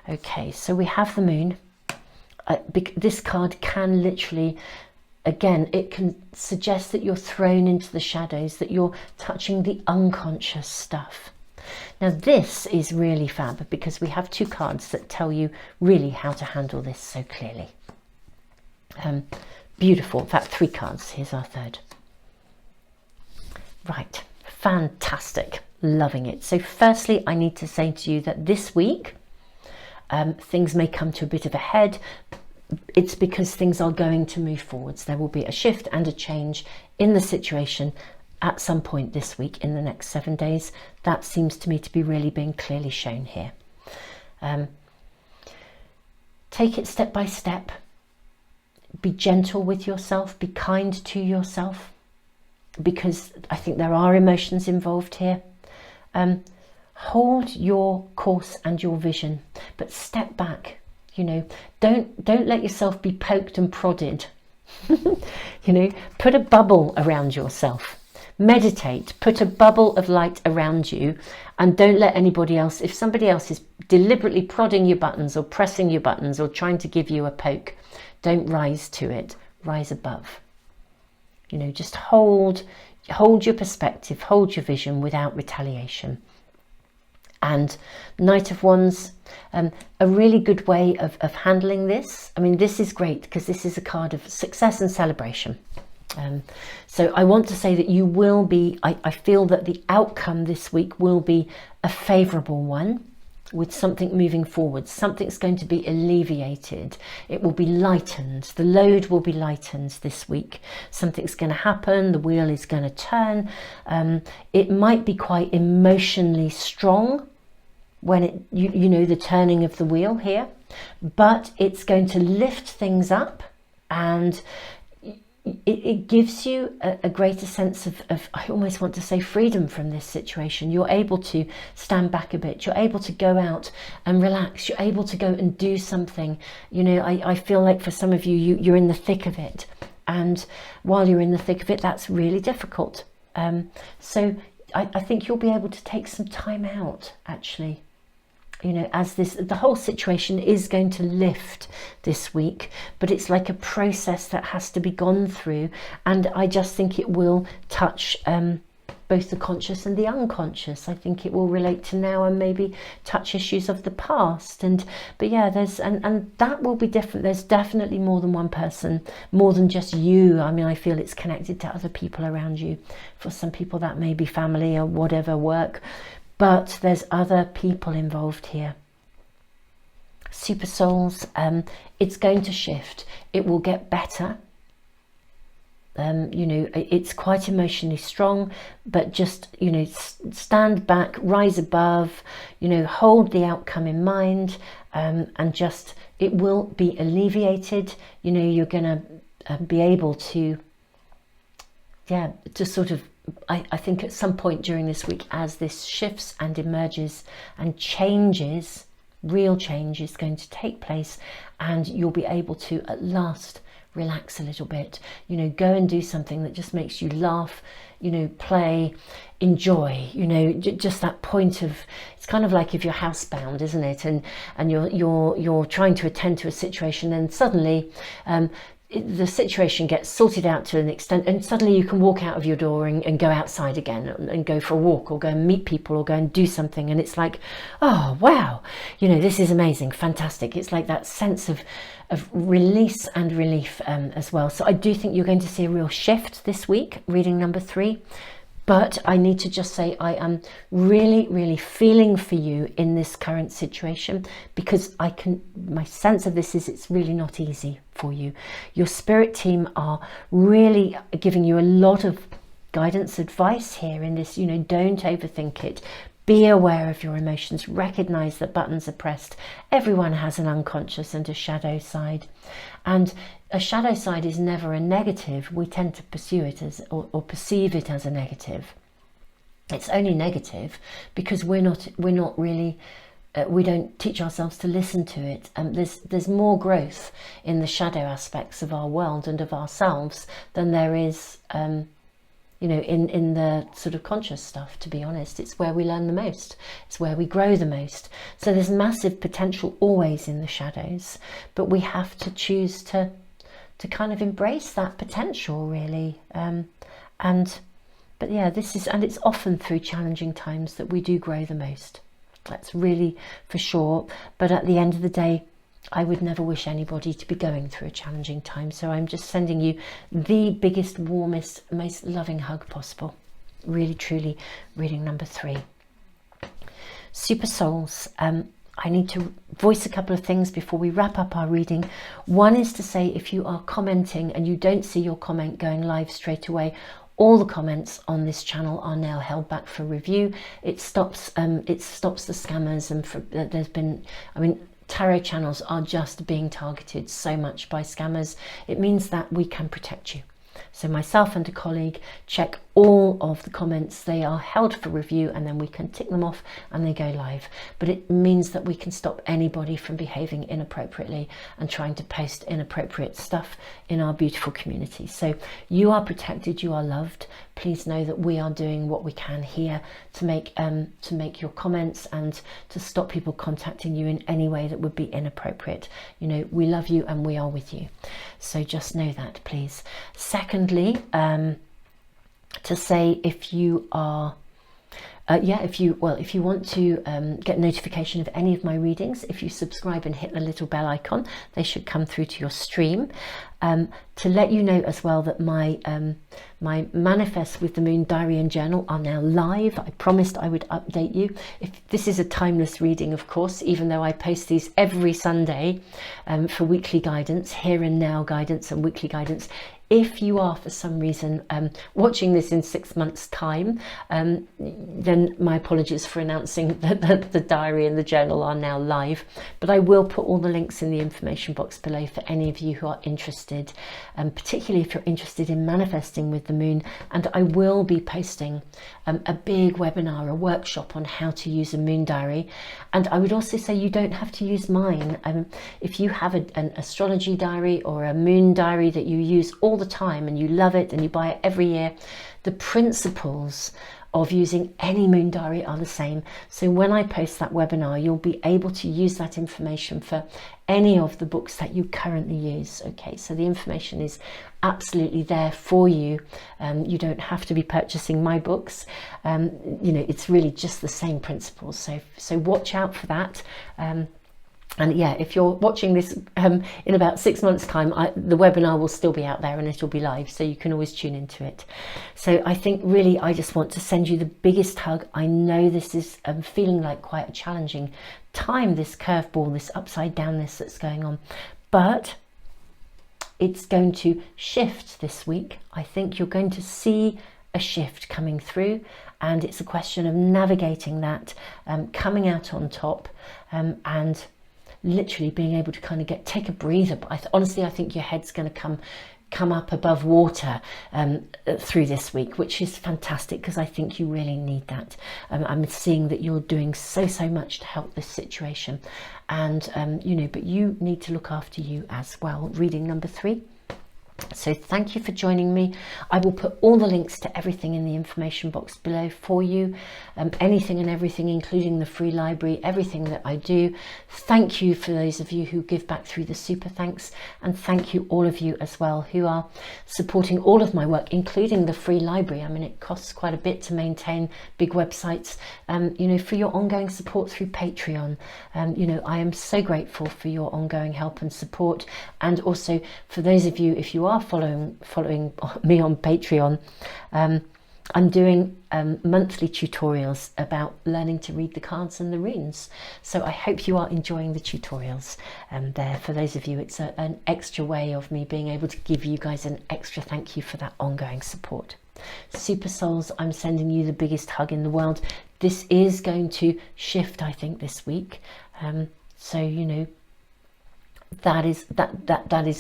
Okay, so we have the moon. This card can literally, again, it can suggest that you're thrown into the shadows, that you're touching the unconscious stuff. Now this is really fab because we have 2 cards that tell you really how to handle this so clearly. Beautiful. In fact, 3 cards. Here's our 3rd. Right, fantastic. Loving it. So firstly, I need to say to you that this week, things may come to a bit of a head. It's because things are going to move forwards. There will be a shift and a change in the situation at some point this week, in the next 7 days. That seems to me to be really being clearly shown here. Take it step by step. Be gentle with yourself. Be kind to yourself, because I think there are emotions involved here. Hold your course and your vision, but step back. You know, don't let yourself be poked and prodded. You know, put a bubble around yourself. Meditate, put a bubble of light around you, and don't let anybody else, if somebody else is deliberately prodding your buttons or pressing your buttons or trying to give you a poke, don't rise to it. Rise above. You know, just hold your perspective, hold your vision without retaliation. And Knight of Wands, a really good way of handling this. I mean, this is great because this is a card of success and celebration. So I want to say that you will be, I feel that the outcome this week will be a favourable one, with something moving forward. Something's going to be alleviated. It will be lightened. The load will be lightened this week. Something's going to happen. The wheel is going to turn. It might be quite emotionally strong when it, you know, the turning of the wheel here, but it's going to lift things up, and it gives you a greater sense of, I almost want to say, freedom from this situation. You're able to stand back a bit. You're able to go out and relax. You're able to go and do something. You know, I feel like for some of you, you're in the thick of it. And while you're in the thick of it, that's really difficult. So I think you'll be able to take some time out, actually. You know, as the whole situation is going to lift this week, but it's like a process that has to be gone through, and I just think it will touch both the conscious and the unconscious. I think it will relate to now and maybe touch issues of the past, but yeah, there's and that will be different. There's definitely more than one person, more than just you. I mean, I feel it's connected to other people around you. For some people that may be family or whatever, work. But there's other people involved here. Super souls, it's going to shift. It will get better. You know, it's quite emotionally strong, but just, you know, stand back, rise above, you know, hold the outcome in mind, and just, it will be alleviated. You know, you're going to be able to, yeah, to sort of, I think at some point during this week, as this shifts and emerges and changes, real change is going to take place, and you'll be able to at last relax a little bit, you know, go and do something that just makes you laugh, you know, play, enjoy, you know, just that point of, it's kind of like if you're housebound, isn't it, and you're trying to attend to a situation, and suddenly the situation gets sorted out to an extent, and suddenly you can walk out of your door and go outside again and go for a walk, or go and meet people, or go and do something, and it's like, oh wow, you know, this is amazing, fantastic. It's like that sense of release and relief as well. So I do think you're going to see a real shift this week, reading number 3. But I need to just say I am really, really feeling for you in this current situation, because my sense of this is it's really not easy for you. Your spirit team are really giving you a lot of guidance, advice here in this, you know, don't overthink it. Be aware of your emotions, recognize that buttons are pressed. Everyone has an unconscious and a shadow side. And a shadow side is never a negative. We tend to pursue it as, or perceive it as a negative. It's only negative because we're not really, we don't teach ourselves to listen to it. There's more growth in the shadow aspects of our world and of ourselves than there is, you know, in the sort of conscious stuff, to be honest. It's where we learn the most. It's where we grow the most. So there's massive potential always in the shadows, but we have to choose to kind of embrace that potential, really. But yeah, and it's often through challenging times that we do grow the most. That's really for sure. But at the end of the day, I would never wish anybody to be going through a challenging time. So I'm just sending you the biggest, warmest, most loving hug possible. Really, truly, reading number 3. Super Souls. I need to voice a couple of things before we wrap up our reading. One is to say, if you are commenting and you don't see your comment going live straight away, all the comments on this channel are now held back for review. It stops the scammers, and there's been, I mean, tarot channels are just being targeted so much by scammers. It means that we can protect you. So myself and a colleague check all of the comments. They are held for review, and then we can tick them off and they go live. But it means that we can stop anybody from behaving inappropriately and trying to post inappropriate stuff in our beautiful community. So you are protected, you are loved. Please know that we are doing what we can here to make your comments and to stop people contacting you in any way that would be inappropriate. You know, we love you and we are with you. So just know that, please. Secondly, to say, if you are if you want to get notification of any of my readings, if you subscribe and hit the little bell icon, they should come through to your stream. To let you know as well that my Manifest with the Moon diary and journal are now live. I promised I would update you. If this is a timeless reading, of course, even though I post these every Sunday for weekly guidance, here and now guidance and weekly guidance. If you are for some reason watching this in 6 months' time, then my apologies for announcing that the diary and the journal are now live. But I will put all the links in the information box below for any of you who are interested, particularly if you're interested in manifesting with the moon. And I will be posting a big webinar, a workshop on how to use a moon diary. And I would also say you don't have to use mine. If you have an astrology diary or a moon diary that you use all the time and you love it and you buy it every year, the principles of using any moon diary are the same. So when I post that webinar, you'll be able to use that information for any of the books that you currently use. Okay, so the information is absolutely there for you. You don't have to be purchasing my books. You know, it's really just the same principles. So watch out for that. And yeah, if you're watching this in about 6 months' time, the webinar will still be out there and it'll be live, so you can always tune into it. So I think really I just want to send you the biggest hug. I know this is feeling like quite a challenging time, this curveball, this upside downness that's going on, but it's going to shift this week. I think you're going to see a shift coming through, and it's a question of navigating that, coming out on top, and literally being able to kind of take a breather. Honestly, I think your head's going to come up above water through this week, which is fantastic, because I think you really need that. I'm seeing that you're doing so much to help this situation, and you know, but you need to look after you as well. Reading number 3. So thank you for joining me. I will put all the links to everything in the information box below for you. Anything and everything, including the free library, everything that I do. Thank you for those of you who give back through the super thanks, and thank you all of you as well who are supporting all of my work, including the free library. I mean, it costs quite a bit to maintain big websites, you know, for your ongoing support through Patreon. You know, I am so grateful for your ongoing help and support, and also for those of you, if you are following me on Patreon, I'm doing monthly tutorials about learning to read the cards and the runes. So I hope you are enjoying the tutorials there. For those of you, it's an extra way of me being able to give you guys an extra thank you for that ongoing support. Super souls, I'm sending you the biggest hug in the world. This is going to shift, I think, this week. So, you know, that is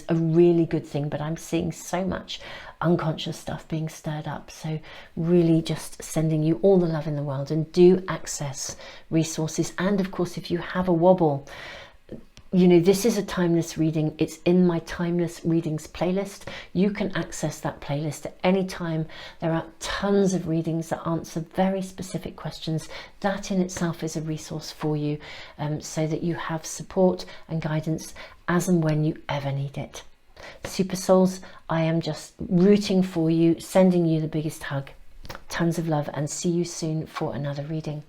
a really good thing, but I'm seeing so much unconscious stuff being stirred up. So really just sending you all the love in the world, and do access resources. And of course, if you have a wobble, you know, this is a timeless reading. It's in my timeless readings playlist. You can access that playlist at any time. There are tons of readings that answer very specific questions. That in itself is a resource for you, so that you have support and guidance as and when you ever need it. Super souls, I am just rooting for you, sending you the biggest hug. Tons of love, and see you soon for another reading.